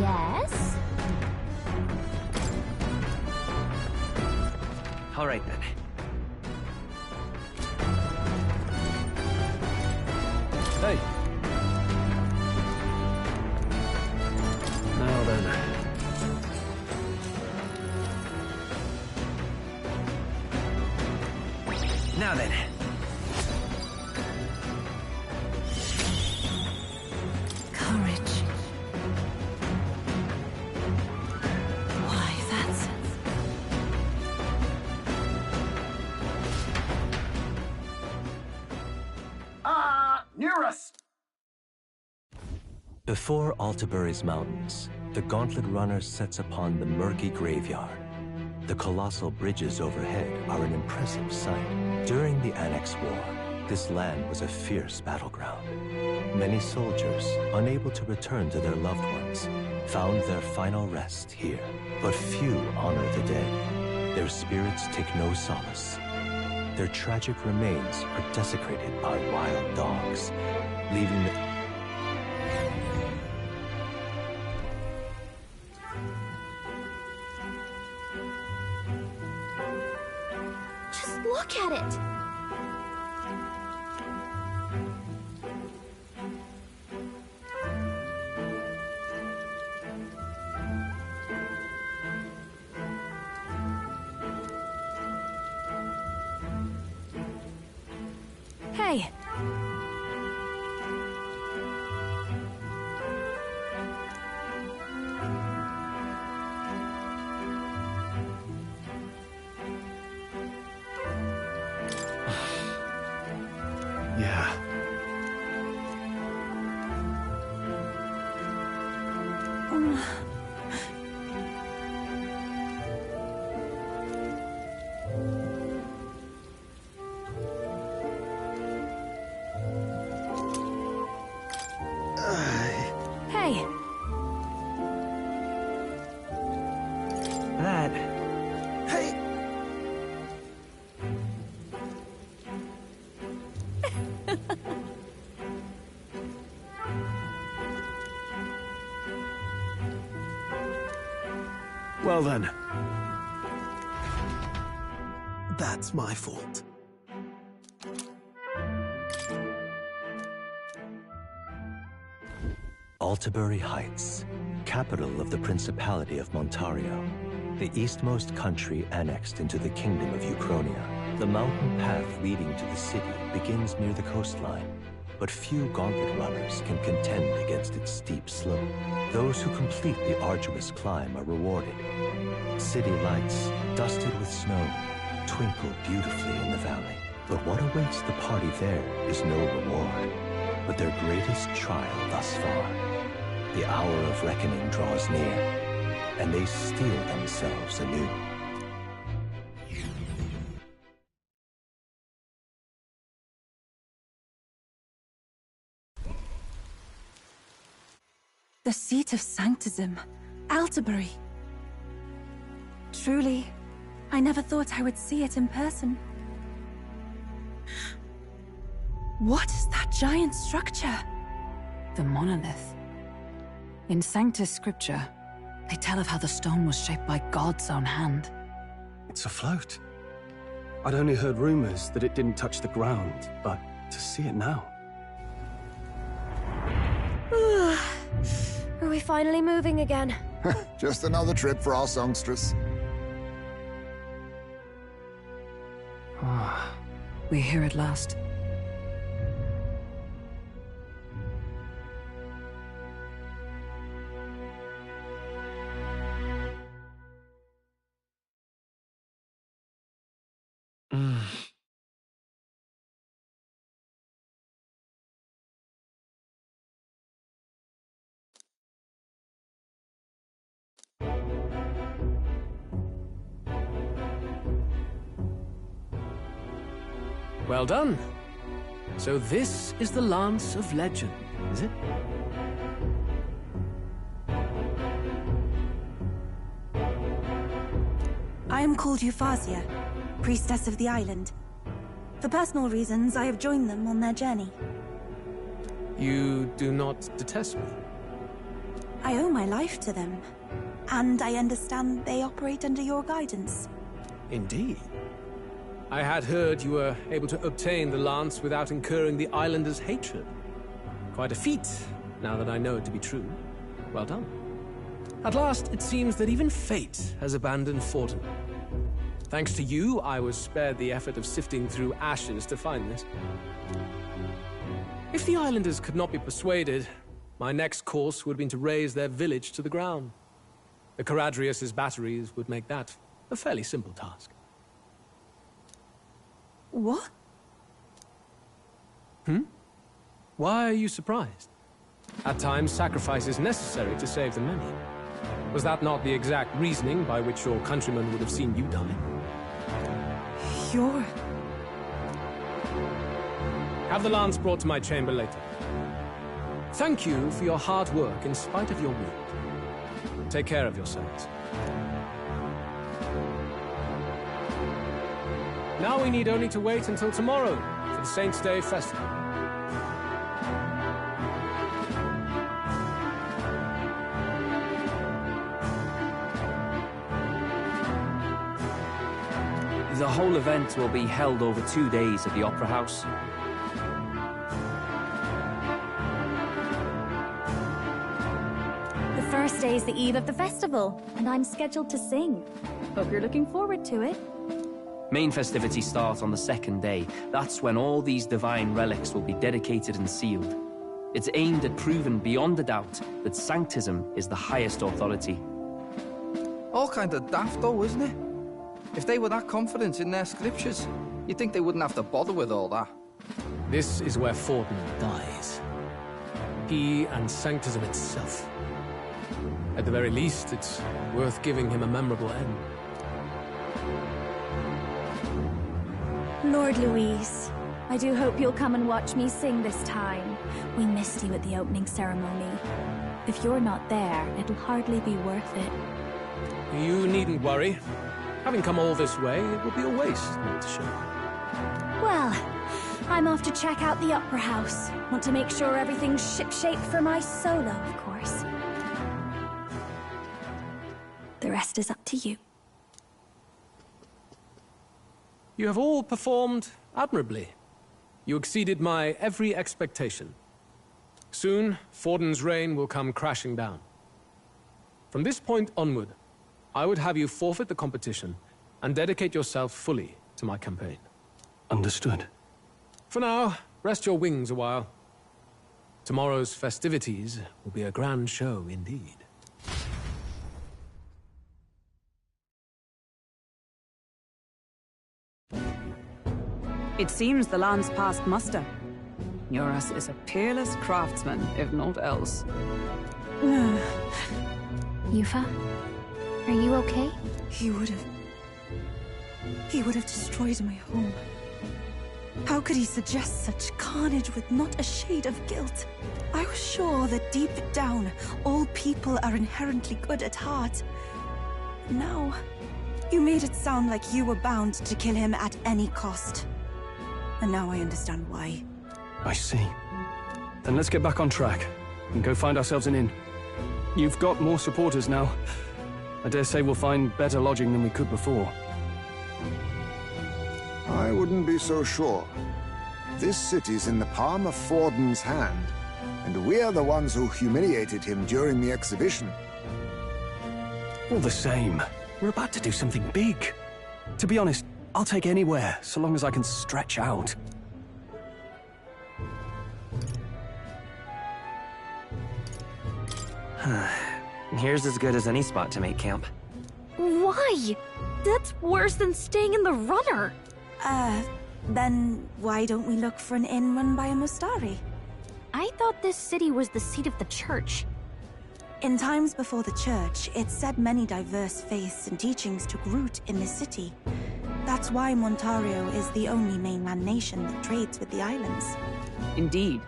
[SPEAKER 9] Yes?
[SPEAKER 2] All right then.
[SPEAKER 13] Hey. Now then.
[SPEAKER 2] Now then.
[SPEAKER 11] Courage. Why, that's...
[SPEAKER 14] Near us!
[SPEAKER 3] Before Altabury's mountains, the Gauntlet Runner sets upon the murky graveyard. The colossal bridges overhead are an impressive sight. During the Annex War, this land was a fierce battleground. Many soldiers, unable to return to their loved ones, found their final rest here. But few honor the dead. Their spirits take no solace. Their tragic remains are desecrated by wild dogs, leaving the...
[SPEAKER 9] Just look at it!
[SPEAKER 4] Hey!
[SPEAKER 6] Yeah.
[SPEAKER 4] Hey!
[SPEAKER 2] That...
[SPEAKER 5] Hey!
[SPEAKER 6] Well then. That's my fault.
[SPEAKER 3] Altabury Heights, capital of the Principality of Montario, the eastmost country annexed into the Kingdom of Uchronia. The mountain path leading to the city begins near the coastline, but few Gauntlet runners can contend against its steep slope. Those who complete the arduous climb are rewarded. City lights, dusted with snow, twinkle beautifully in the valley. But what awaits the party there is no reward, but their greatest trial thus far. The hour of reckoning draws near, and they steel themselves anew.
[SPEAKER 1] The seat of Sanctism, Altabury. Truly, I never thought I would see it in person. What is that giant structure?
[SPEAKER 11] The monolith. In Sanctus Scripture, they tell of how the stone was shaped by God's own hand.
[SPEAKER 13] It's afloat. I'd only heard rumors that it didn't touch the ground, but to see it now...
[SPEAKER 9] Are we finally moving again?
[SPEAKER 10] Just another trip for our songstress.
[SPEAKER 11] We're here at last.
[SPEAKER 13] Well done. So this is the Lance of Legend, is it?
[SPEAKER 1] I am called Euphausia, priestess of the island. For personal reasons, I have joined them on their journey.
[SPEAKER 13] You do not detest me?
[SPEAKER 1] I owe my life to them, and I understand they operate under your guidance.
[SPEAKER 13] Indeed. I had heard you were able to obtain the lance without incurring the islanders' hatred. Quite a feat, now that I know it to be true. Well done. At last, it seems that even fate has abandoned Forden. Thanks to you, I was spared the effort of sifting through ashes to find this. If the islanders could not be persuaded, my next course would have been to raze their village to the ground. The Caradrius' batteries would make that a fairly simple task.
[SPEAKER 1] What?
[SPEAKER 13] Why are you surprised? At times, sacrifice is necessary to save the many. Was that not the exact reasoning by which your countrymen would have seen you die?
[SPEAKER 1] You're...
[SPEAKER 13] Have the lance brought to my chamber later. Thank you for your hard work in spite of your wound. Take care of yourselves. Now we need only to wait until tomorrow for the Saints' Day festival.
[SPEAKER 8] The whole event will be held over 2 days at the Opera House.
[SPEAKER 4] The first day is the eve of the festival, and I'm scheduled to sing. Hope you're looking forward to it.
[SPEAKER 8] Main festivities start on the second day. That's when all these divine relics will be dedicated and sealed. It's aimed at proving beyond a doubt that Sanctism is the highest authority.
[SPEAKER 7] All kind of daft though, isn't it? If they were that confident in their scriptures, you'd think they wouldn't have to bother with all that.
[SPEAKER 13] This is where Forden dies. He and Sanctism itself. At the very least, it's worth giving him a memorable end.
[SPEAKER 4] Lord Louis, I do hope you'll come and watch me sing this time. We missed you at the opening ceremony. If you're not there, it'll hardly be worth it.
[SPEAKER 13] You needn't worry. Having come all this way, it would be a waste not to show.
[SPEAKER 4] Well, I'm off to check out the Opera House. Want to make sure everything's shipshape for my solo, of course. The rest is up to you.
[SPEAKER 13] You have all performed admirably. You exceeded my every expectation. Soon, Forden's reign will come crashing down. From this point onward, I would have you forfeit the competition and dedicate yourself fully to my campaign.
[SPEAKER 12] Understood.
[SPEAKER 13] For now, rest your wings a while. Tomorrow's festivities will be a grand show indeed.
[SPEAKER 11] It seems the lance passed muster. Eurus is a peerless craftsman, if not else.
[SPEAKER 9] Yufa, are you okay?
[SPEAKER 1] He would have destroyed my home. How could he suggest such carnage with not a shade of guilt? I was sure that deep down, all people are inherently good at heart. Now, you made it sound like you were bound to kill him at any cost. And now I understand why.
[SPEAKER 12] I see. Then let's get back on track and go find ourselves an inn. You've got more supporters now. I dare say we'll find better lodging than we could before.
[SPEAKER 10] I wouldn't be so sure. This city's in the palm of Forden's hand, and we're the ones who humiliated him during the exhibition.
[SPEAKER 12] All the same, we're about to do something big. To be honest, I'll take anywhere, so long as I can stretch out.
[SPEAKER 15] Here's as good as any spot to make camp.
[SPEAKER 9] Why? That's worse than staying in the runner.
[SPEAKER 1] Then why don't we look for an inn run by a Mustari?
[SPEAKER 9] I thought this city was the seat of the church.
[SPEAKER 1] In times before the church, it said many diverse faiths and teachings took root in this city. That's why Montario is the only mainland nation that trades with the islands.
[SPEAKER 11] Indeed.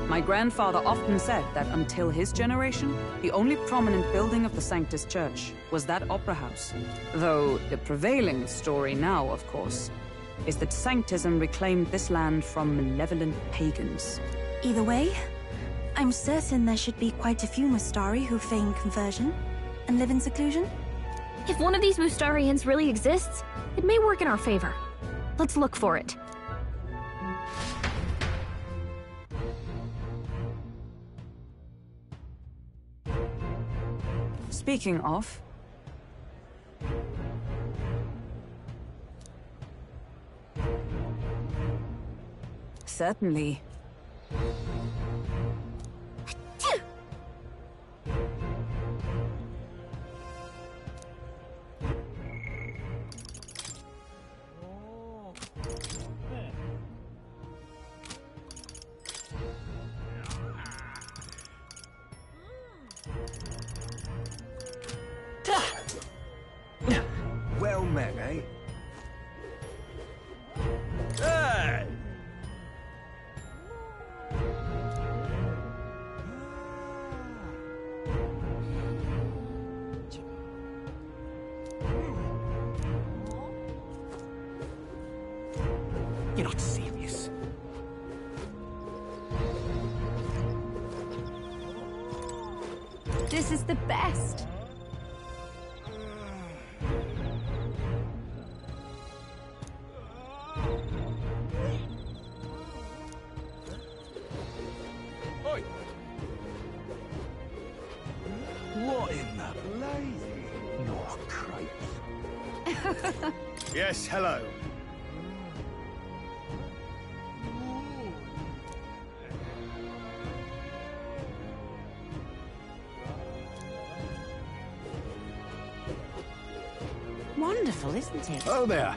[SPEAKER 11] My grandfather often said that until his generation, the only prominent building of the Sanctus Church was that opera house. Though the prevailing story now, of course, is that Sanctism reclaimed this land from malevolent pagans.
[SPEAKER 1] Either way, I'm certain there should be quite a few Mustari who feign conversion and live in seclusion.
[SPEAKER 9] If one of these Mustarians really exists, it may work in our favor. Let's look for it.
[SPEAKER 11] Speaking of... Certainly.
[SPEAKER 14] Well met, eh? Hey!
[SPEAKER 5] You're not serious.
[SPEAKER 4] This is the best.
[SPEAKER 14] Oi! What in the blazing? No, cripes. Yes, hello.
[SPEAKER 16] Wonderful, isn't it?
[SPEAKER 14] Oh there.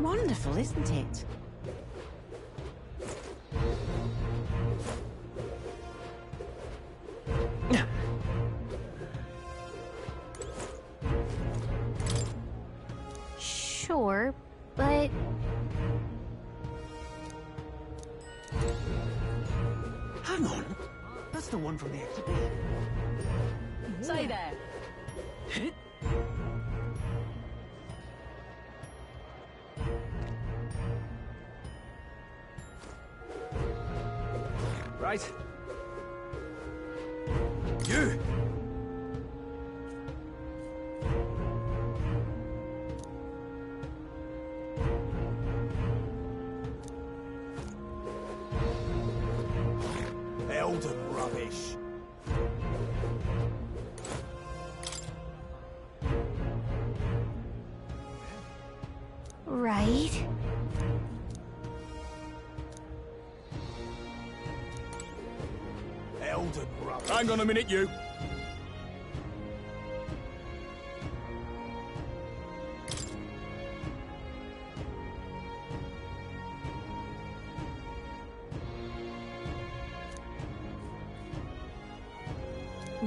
[SPEAKER 16] Wonderful, isn't it?
[SPEAKER 9] Sure, but...
[SPEAKER 5] Hang on. That's the one from the exhibition.
[SPEAKER 16] Say there.
[SPEAKER 13] Right.
[SPEAKER 14] You! Elden rubbish.
[SPEAKER 9] Right.
[SPEAKER 14] Elden rubbish. Hang on a minute, you.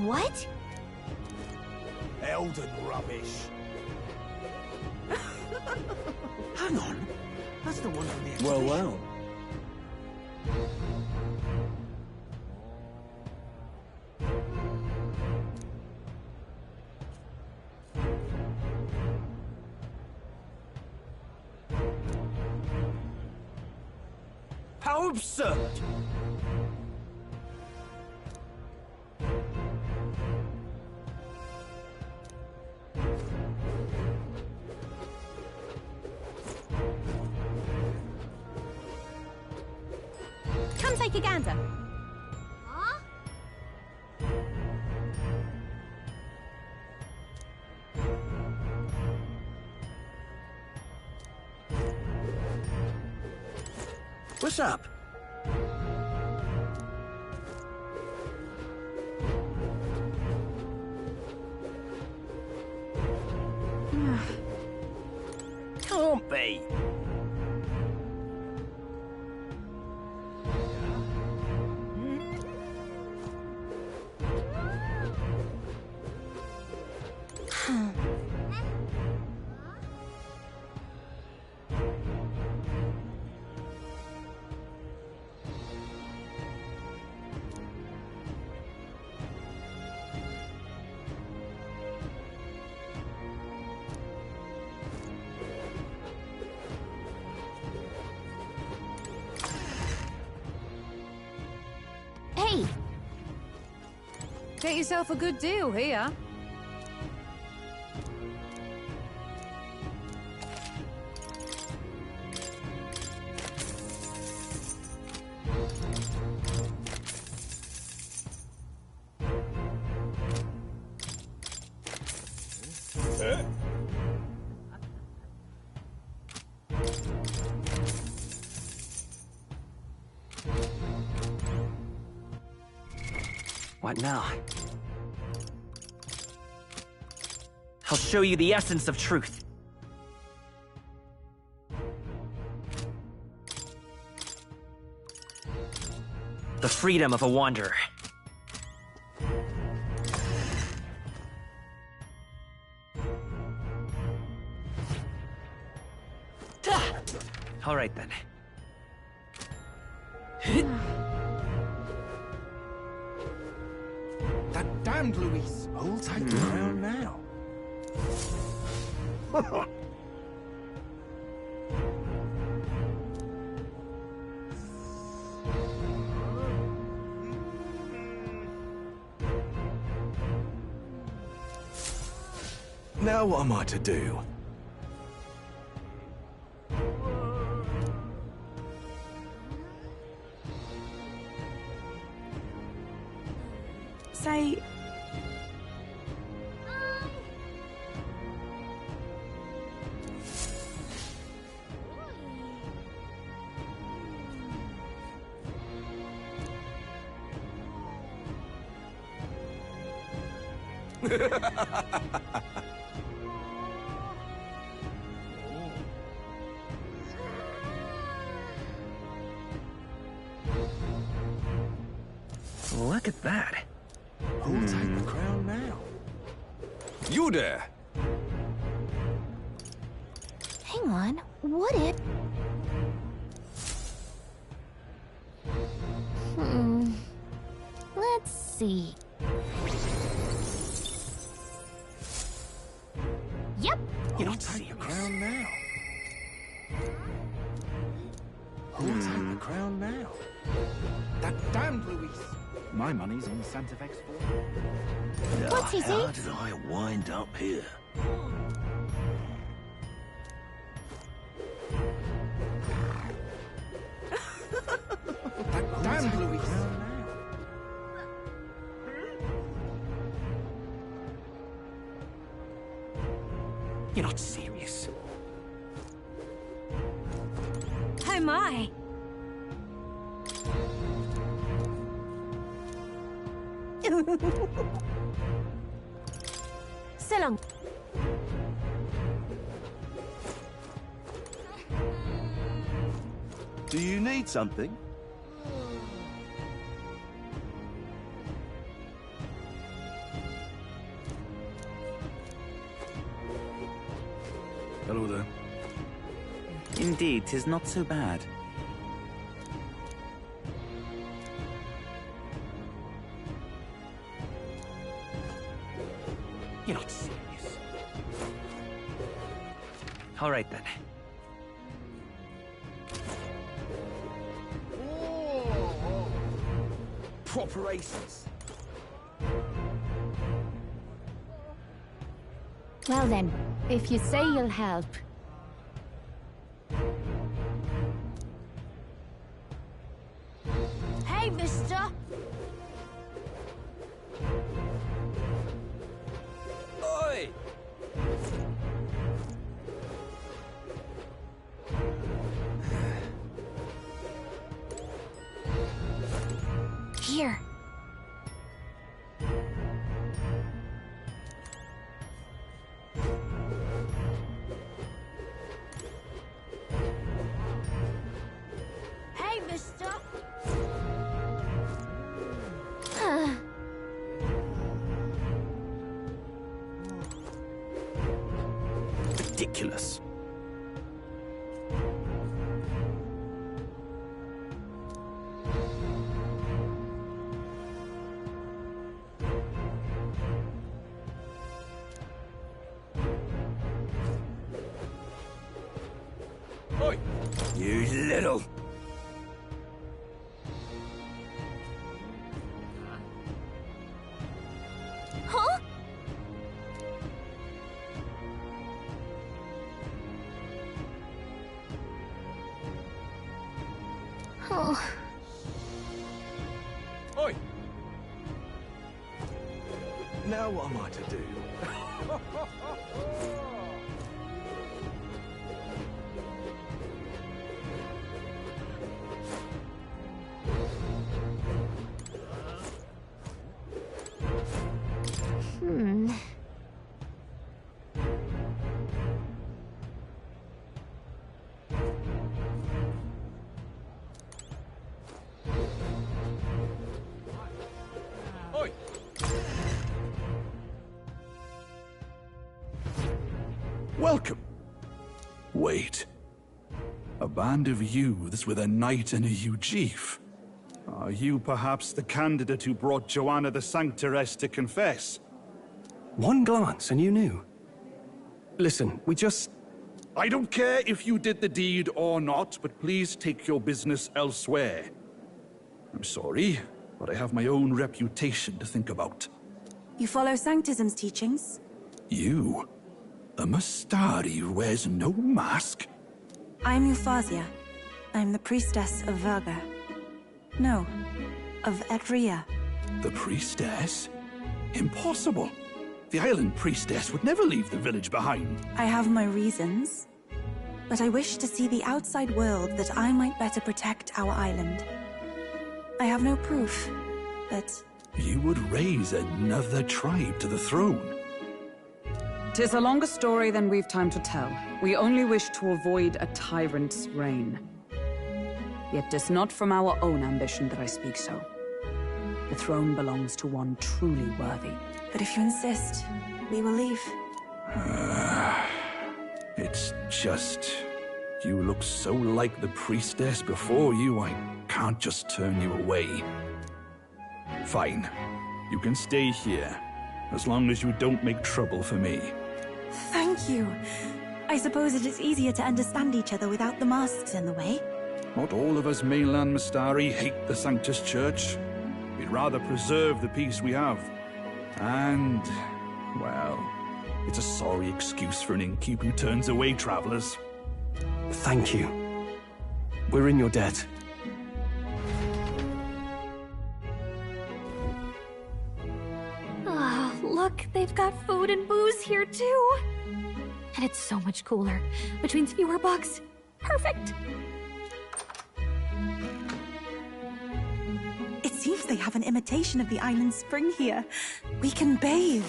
[SPEAKER 9] What?
[SPEAKER 14] Elden rubbish.
[SPEAKER 5] Hang on. That's the one from the
[SPEAKER 13] Well,
[SPEAKER 5] exhibition.
[SPEAKER 13] well.
[SPEAKER 14] How absurd!
[SPEAKER 16] Come take a gander.
[SPEAKER 5] What's up?
[SPEAKER 14] can't be.
[SPEAKER 9] Hey!
[SPEAKER 11] Get yourself a good deal here.
[SPEAKER 15] What now? I'll show you the essence of truth. The freedom of a wanderer. All right then.
[SPEAKER 5] That damned Luis! Hold tight to the ground now.
[SPEAKER 6] Now what am I to do?
[SPEAKER 1] Say...
[SPEAKER 15] Look at that.
[SPEAKER 5] Who'll take the crown now?
[SPEAKER 6] You there!
[SPEAKER 9] Hang on, what if... Let's see. Yep.
[SPEAKER 5] You don't take the crown now. Who'll take the crown now? That damned Luis!
[SPEAKER 6] My money's on Santa Vex 4.
[SPEAKER 9] What's he say?
[SPEAKER 14] How did I wind up here?
[SPEAKER 5] That damned Luis!
[SPEAKER 15] You're not serious.
[SPEAKER 16] Oh my! So long.
[SPEAKER 14] Do you need something?
[SPEAKER 6] Hello there.
[SPEAKER 17] Indeed, 'tis not so bad.
[SPEAKER 15] You're not serious. All right then.
[SPEAKER 5] Proper aces.
[SPEAKER 9] Well then, if you say you'll help.
[SPEAKER 16] Hey, mister!
[SPEAKER 14] Oi!
[SPEAKER 9] Here.
[SPEAKER 6] ridiculous.
[SPEAKER 14] Oi! You little...
[SPEAKER 9] Huh? Oh.
[SPEAKER 14] Oi! Now what am I to do? Oi!
[SPEAKER 6] Welcome. Wait. A band of youths with a knight and a Eugif. Are you perhaps the candidate who brought Joanna the Sanctoress to confess?
[SPEAKER 12] One glance and you knew. Listen, we just...
[SPEAKER 6] I don't care if you did the deed or not, but please take your business elsewhere. I'm sorry, but I have my own reputation to think about.
[SPEAKER 1] You follow Sanctism's teachings?
[SPEAKER 6] You? A Mystari who wears no mask?
[SPEAKER 1] I'm Euphausia. I'm the priestess of Verga. No, of Edria.
[SPEAKER 6] The priestess? Impossible. The island priestess would never leave the village behind.
[SPEAKER 1] I have my reasons, but I wish to see the outside world that I might better protect our island. I have no proof, but...
[SPEAKER 6] You would raise another tribe to the throne.
[SPEAKER 11] 'Tis a longer story than we've time to tell. We only wish to avoid a tyrant's reign. Yet 'tis not from our own ambition that I speak so. The throne belongs to one truly worthy.
[SPEAKER 1] But if you insist, we will leave.
[SPEAKER 6] It's just... You look so like the priestess before you, I can't just turn you away. Fine. You can stay here, as long as you don't make trouble for me.
[SPEAKER 1] Thank you. I suppose it is easier to understand each other without the masks in the way.
[SPEAKER 6] Not all of us mainland Mystari hate the Sanctus Church. We'd rather preserve the peace we have. And, well, it's a sorry excuse for an innkeep who turns away travelers.
[SPEAKER 12] Thank you. We're in your debt.
[SPEAKER 9] Ah, look, they've got food and booze here too. And it's so much cooler. Which means fewer bugs. Perfect.
[SPEAKER 1] It seems they have an imitation of the island spring here. We can bathe.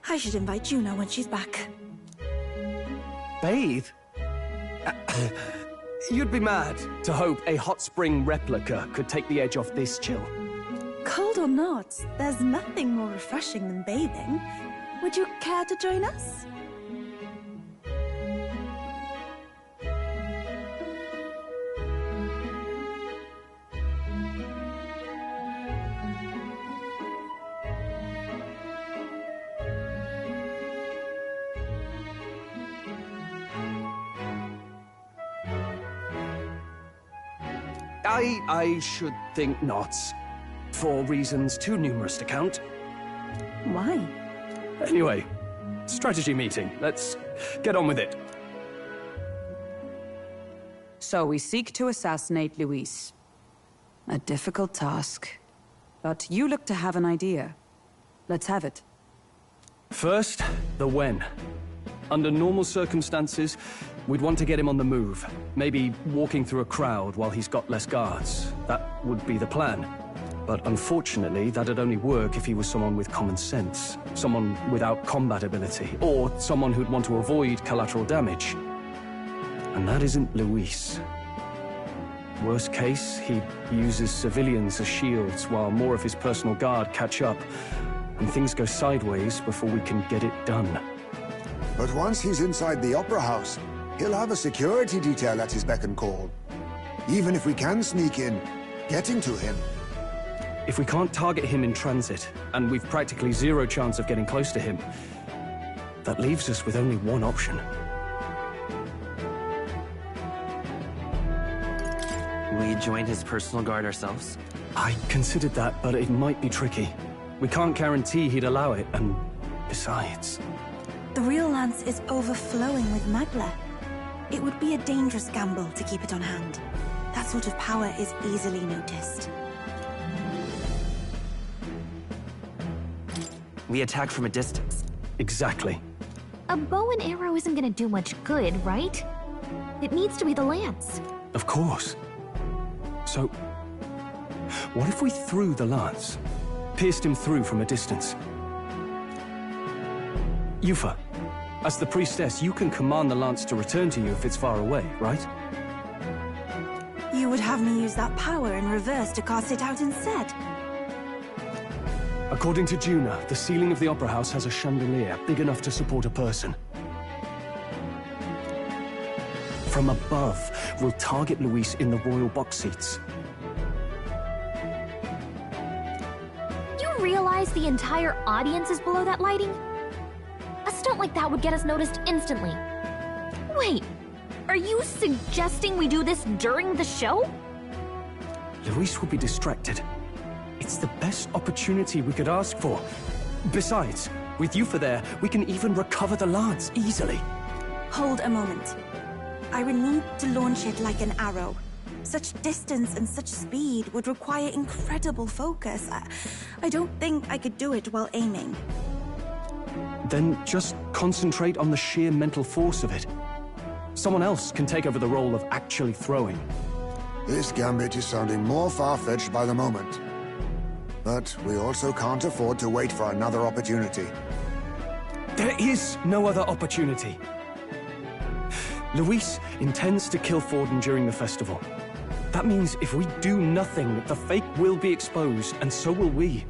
[SPEAKER 1] I should invite Juno when she's back.
[SPEAKER 12] Bathe? You'd be mad to hope a hot spring replica could take the edge off this chill.
[SPEAKER 1] Cold or not, there's nothing more refreshing than bathing. Would you care to join us?
[SPEAKER 12] I should think not. For reasons too numerous to count.
[SPEAKER 1] Why?
[SPEAKER 12] Anyway, strategy meeting. Let's get on with it.
[SPEAKER 11] So we seek to assassinate Luis. A difficult task. But you look to have an idea. Let's have it.
[SPEAKER 12] First, the when. Under normal circumstances, we'd want to get him on the move. Maybe walking through a crowd while he's got less guards. That would be the plan. But unfortunately, that'd only work if he was someone with common sense. Someone without combat ability. Or someone who'd want to avoid collateral damage. And that isn't Luis. Worst case, he uses civilians as shields while more of his personal guard catch up. And things go sideways before we can get it done.
[SPEAKER 10] But once he's inside the Opera House, he'll have a security detail at his beck and call. Even if we can sneak in, getting to him.
[SPEAKER 12] If we can't target him in transit, and we've practically zero chance of getting close to him, that leaves us with only one option.
[SPEAKER 15] We join his personal guard ourselves?
[SPEAKER 12] I considered that, but it might be tricky. We can't guarantee he'd allow it, and besides...
[SPEAKER 1] The real lance is overflowing with Magla. It would be a dangerous gamble to keep it on hand. That sort of power is easily noticed.
[SPEAKER 15] We attack from a distance.
[SPEAKER 12] Exactly.
[SPEAKER 9] A bow and arrow isn't gonna do much good, right? It needs to be the lance.
[SPEAKER 12] Of course. So, what if we threw the lance? Pierced him through from a distance? Yufa, as the priestess, you can command the lance to return to you if it's far away, right?
[SPEAKER 1] You would have me use that power in reverse to cast it out instead.
[SPEAKER 12] According to Juna, the ceiling of the Opera House has a chandelier big enough to support a person. From above, we'll target Luis in the royal box seats.
[SPEAKER 9] You realize the entire audience is below that lighting? A stunt like that would get us noticed instantly. Wait, are you suggesting we do this during the show?
[SPEAKER 12] Luis will be distracted. It's the best opportunity we could ask for. Besides, with Yufa there, we can even recover the lance easily.
[SPEAKER 1] Hold a moment. I would need to launch it like an arrow. Such distance and such speed would require incredible focus. I don't think I could do it while aiming.
[SPEAKER 12] Then just concentrate on the sheer mental force of it. Someone else can take over the role of actually throwing.
[SPEAKER 10] This gambit is sounding more far-fetched by the moment. But we also can't afford to wait for another opportunity.
[SPEAKER 12] There is no other opportunity. Luis intends to kill Forden during the festival. That means if we do nothing, the fake will be exposed, and so will we.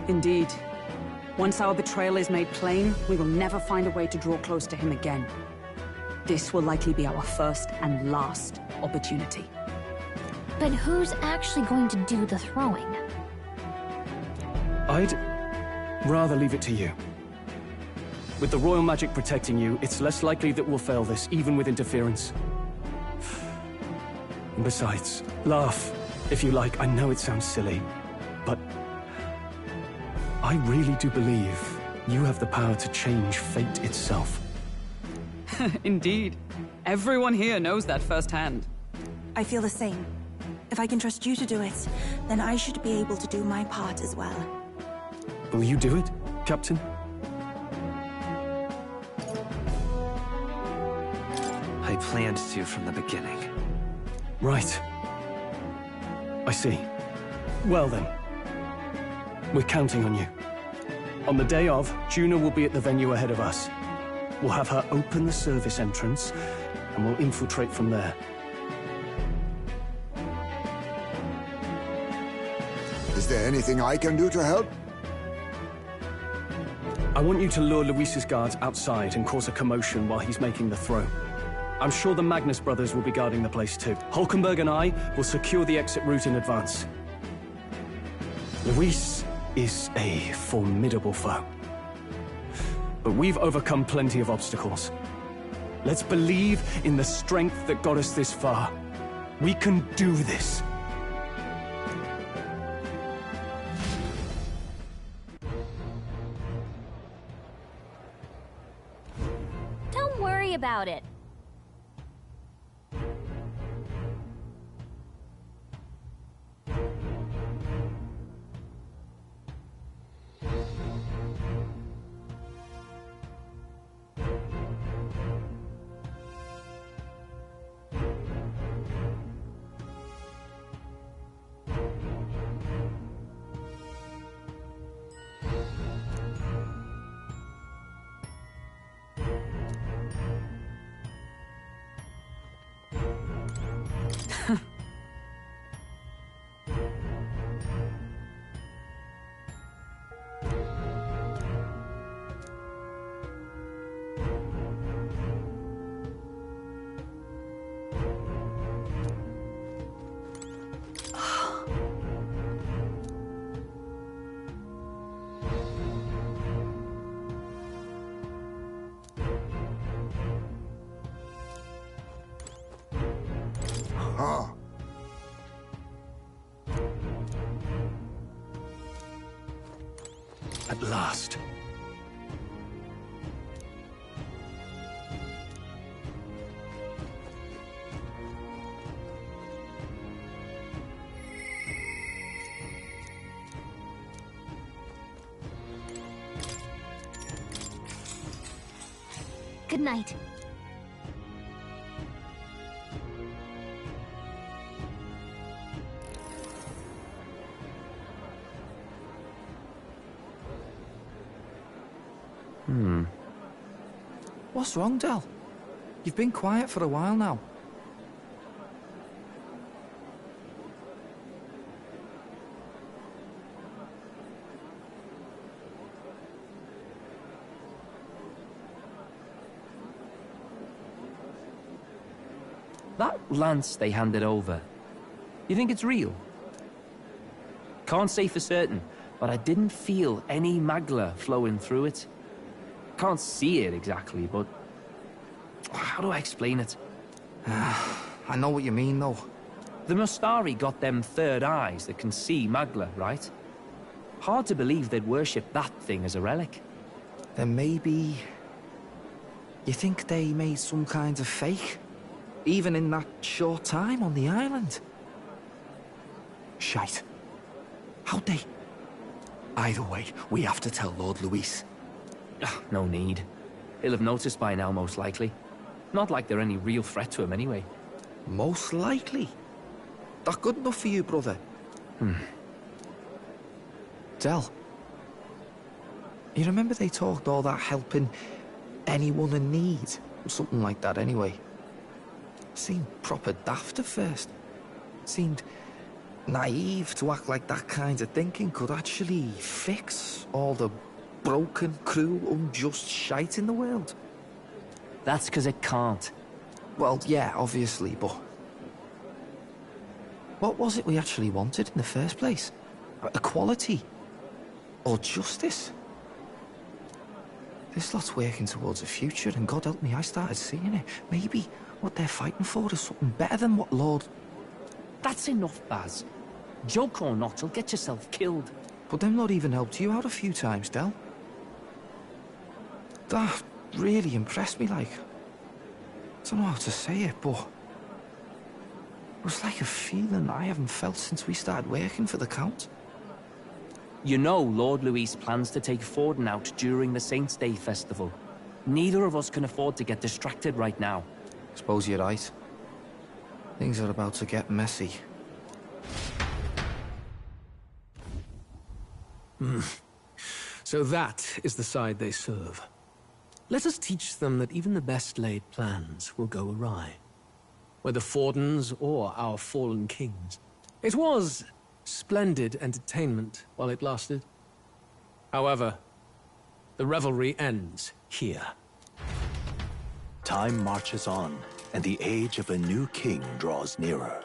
[SPEAKER 11] Indeed. Once our betrayal is made plain, we will never find a way to draw close to him again. This will likely be our first and last opportunity.
[SPEAKER 9] But who's actually going to do the throwing?
[SPEAKER 12] I'd rather leave it to you. With the royal magic protecting you, it's less likely that we'll fail this, even with interference. And besides, laugh, if you like. I know it sounds silly, but I really do believe you have the power to change fate itself.
[SPEAKER 11] Indeed. Everyone here knows that firsthand.
[SPEAKER 1] I feel the same. If I can trust you to do it, then I should be able to do my part as well.
[SPEAKER 12] Will you do it, Captain?
[SPEAKER 15] I planned to from the beginning.
[SPEAKER 12] Right. I see. Well then. We're counting on you. On the day of, Juna will be at the venue ahead of us. We'll have her open the service entrance, and we'll infiltrate from there.
[SPEAKER 10] Is there anything I can do to help?
[SPEAKER 12] I want you to lure Luis's guards outside and cause a commotion while he's making the throw. I'm sure the Magnus brothers will be guarding the place too. Hulkenberg and I will secure the exit route in advance. Luis is a formidable foe. But we've overcome plenty of obstacles. Let's believe in the strength that got us this far. We can do this.
[SPEAKER 9] Don't worry about it.
[SPEAKER 10] Huh.
[SPEAKER 12] At last.
[SPEAKER 9] Good night.
[SPEAKER 7] What's wrong, Del? You've been quiet for a while now.
[SPEAKER 8] That lance they handed over, you think it's real? Can't say for certain, but I didn't feel any magla flowing through it. Can't see it exactly, but how do I explain it?
[SPEAKER 7] I know what you mean, though.
[SPEAKER 8] The Mustari got them third eyes that can see magla, right? Hard to believe they'd worship that thing as a relic.
[SPEAKER 7] Then maybe... You think they made some kind of fake? Even in that short time on the island?
[SPEAKER 18] Shite. How'd they... Either way, we have to tell Lord Luis.
[SPEAKER 8] No need. He'll have noticed by now, most likely. Not like they're any real threat to him anyway.
[SPEAKER 7] Most likely? That good enough for you, brother? Del. You remember they talked all that helping anyone in need? Something like that, anyway. Seemed proper daft at first. Seemed naive to act like that kind of thinking could actually fix all the broken, cruel, unjust shite in the world.
[SPEAKER 8] That's because it can't.
[SPEAKER 7] Well, yeah, obviously, but... What was it we actually wanted in the first place? Equality? Or justice? This lot's working towards a future, and God help me, I started seeing it. Maybe what they're fighting for is something better than what Lord...
[SPEAKER 8] That's enough, Baz. Joke or not, you'll get yourself killed.
[SPEAKER 7] But them not even helped you out a few times, Del. That really impressed me, like... I don't know how to say it, but... It was like a feeling I haven't felt since we started working for the Count.
[SPEAKER 8] You know Lord Luis plans to take Forden out during the Saints' Day festival. Neither of us can afford to get distracted right now.
[SPEAKER 7] Suppose you're right. Things are about to get messy.
[SPEAKER 13] So that is the side they serve. Let us teach them that even the best laid plans will go awry. Whether Fordens or our fallen kings. It was splendid entertainment while it lasted. However, the revelry ends here.
[SPEAKER 3] Time marches on, and the age of a new king draws nearer.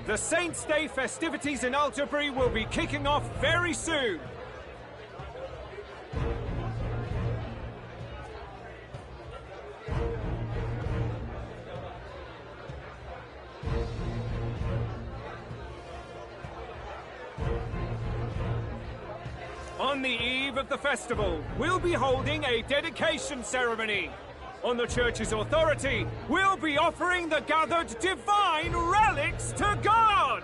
[SPEAKER 14] The Saints' Day festivities in Alderbury will be kicking off very soon. On the eve of the festival, we'll be holding a dedication ceremony. On the church's authority, we'll be offering the gathered divine relics to God!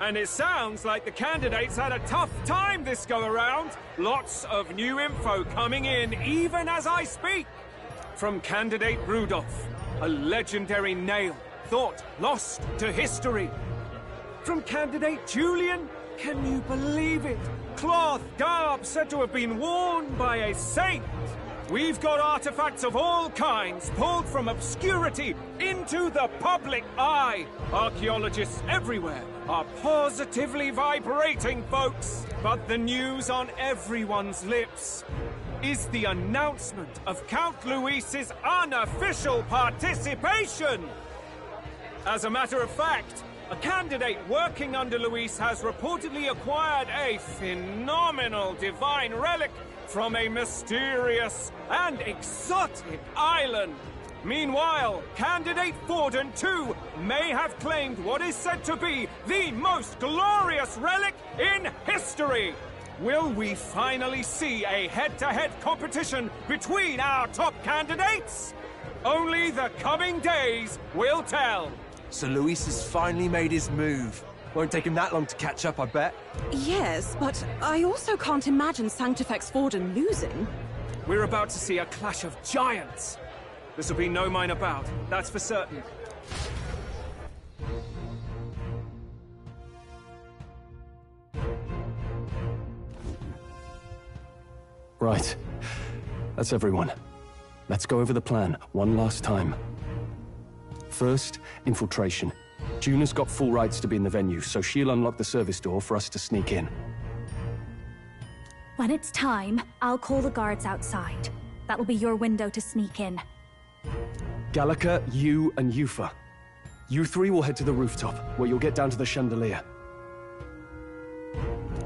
[SPEAKER 14] And it sounds like the candidates had a tough time this go-around. Lots of new info coming in even as I speak. From candidate Rudolph, a legendary nail, thought lost to history. From candidate Julian, can you believe it? Cloth garb said to have been worn by a saint. We've got artifacts of all kinds pulled from obscurity into the public eye. Archaeologists everywhere are positively vibrating, folks. But the news on everyone's lips is the announcement of Count Luis's unofficial participation. As a matter of fact, A candidate working under Luis has reportedly acquired a phenomenal divine relic from a mysterious and exotic island. Meanwhile, candidate Forden, too, may have claimed what is said to be the most glorious relic in history. Will we finally see a head-to-head competition between our top candidates? Only the coming days will tell.
[SPEAKER 13] So Luis has finally made his move. Won't take him that long to catch up, I bet.
[SPEAKER 19] Yes, but I also can't imagine Sanctifex Forden losing.
[SPEAKER 14] We're about to see a clash of giants. This will be no minor bout, that's for certain.
[SPEAKER 12] Right. That's everyone. Let's go over the plan one last time. First, infiltration. Juna's got full rights to be in the venue, so she'll unlock the service door for us to sneak in.
[SPEAKER 4] When it's time, I'll call the guards outside. That'll be your window to sneak in.
[SPEAKER 12] Gallica, you, and Yufa. You three will head to the rooftop, where you'll get down to the chandelier.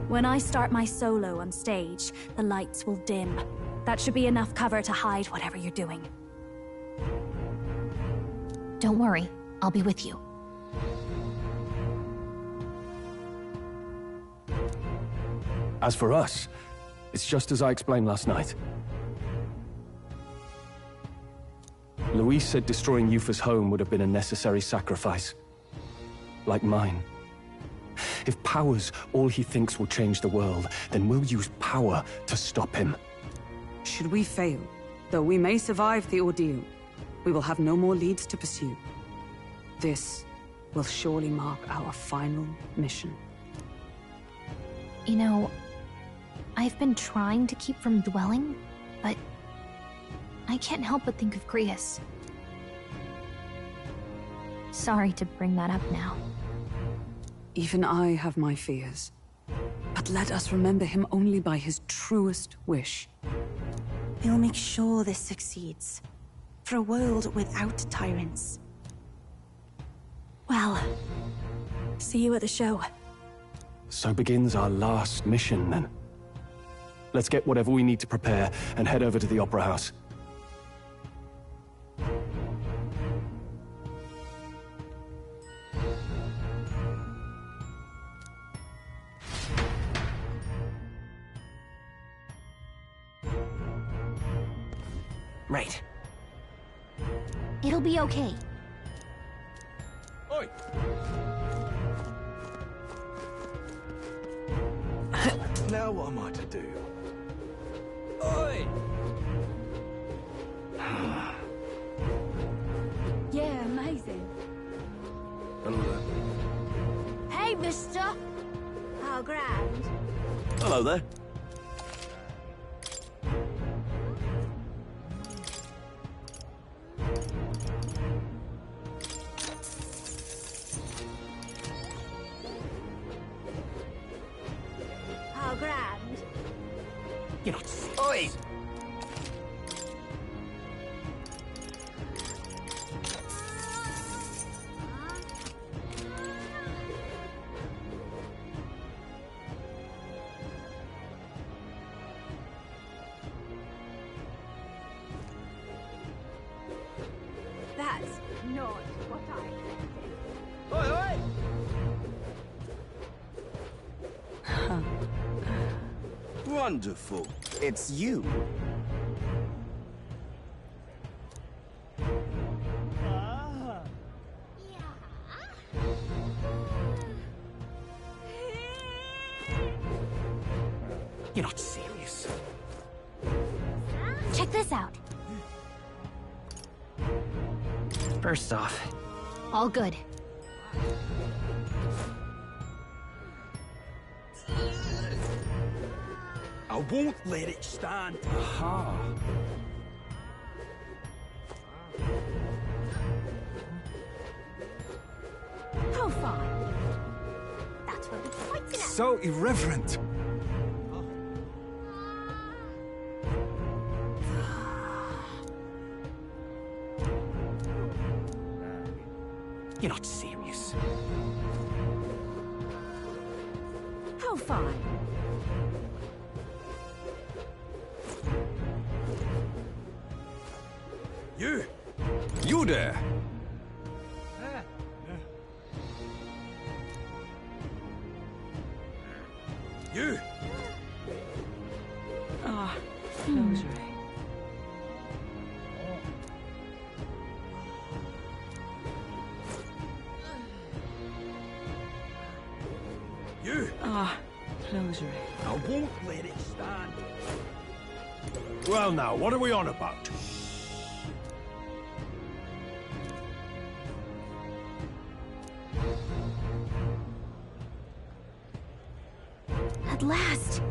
[SPEAKER 4] When I start my solo on stage, the lights will dim. That should be enough cover to hide whatever you're doing.
[SPEAKER 9] Don't worry, I'll be with you.
[SPEAKER 12] As for us, it's just as I explained last night. Luis said destroying Yufa's home would have been a necessary sacrifice. Like mine. If power's all he thinks will change the world, then we'll use power to stop him.
[SPEAKER 19] Should we fail, though we may survive the ordeal, we will have no more leads to pursue. This will surely mark our final mission.
[SPEAKER 9] You know, I've been trying to keep from dwelling, but I can't help but think of Grius. Sorry to bring that up now.
[SPEAKER 19] Even I have my fears. But let us remember him only by his truest wish.
[SPEAKER 1] We'll make sure this succeeds. For a world without tyrants.
[SPEAKER 4] Well, see you at the show.
[SPEAKER 12] So begins our last mission, then. Let's get whatever we need to prepare and head over to the Opera House.
[SPEAKER 15] Right.
[SPEAKER 9] It'll be okay.
[SPEAKER 14] Oi!
[SPEAKER 6] Now what am I to do?
[SPEAKER 14] Oi!
[SPEAKER 16] Yeah, amazing.
[SPEAKER 6] Hello there.
[SPEAKER 16] Hey, mister! How grand.
[SPEAKER 6] Hello there.
[SPEAKER 16] How grand.
[SPEAKER 15] You're not... Oi!
[SPEAKER 16] That's not what I expected.
[SPEAKER 14] Oi, oi!
[SPEAKER 18] Wonderful. It's you.
[SPEAKER 15] You're not serious.
[SPEAKER 9] Check this out.
[SPEAKER 15] First off,
[SPEAKER 9] All good.
[SPEAKER 18] I won't let it stand.
[SPEAKER 14] Aha.
[SPEAKER 16] How fine. That's what we're fighting at.
[SPEAKER 14] So irreverent.
[SPEAKER 15] you're not serious.
[SPEAKER 16] fine.
[SPEAKER 6] You there! You!
[SPEAKER 16] Ah, closure.
[SPEAKER 6] You!
[SPEAKER 16] Ah, closure.
[SPEAKER 6] I won't let it stand. Well now, what are we on about?
[SPEAKER 9] At last!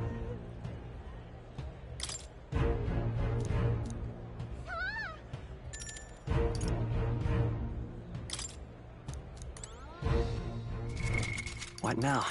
[SPEAKER 15] What now?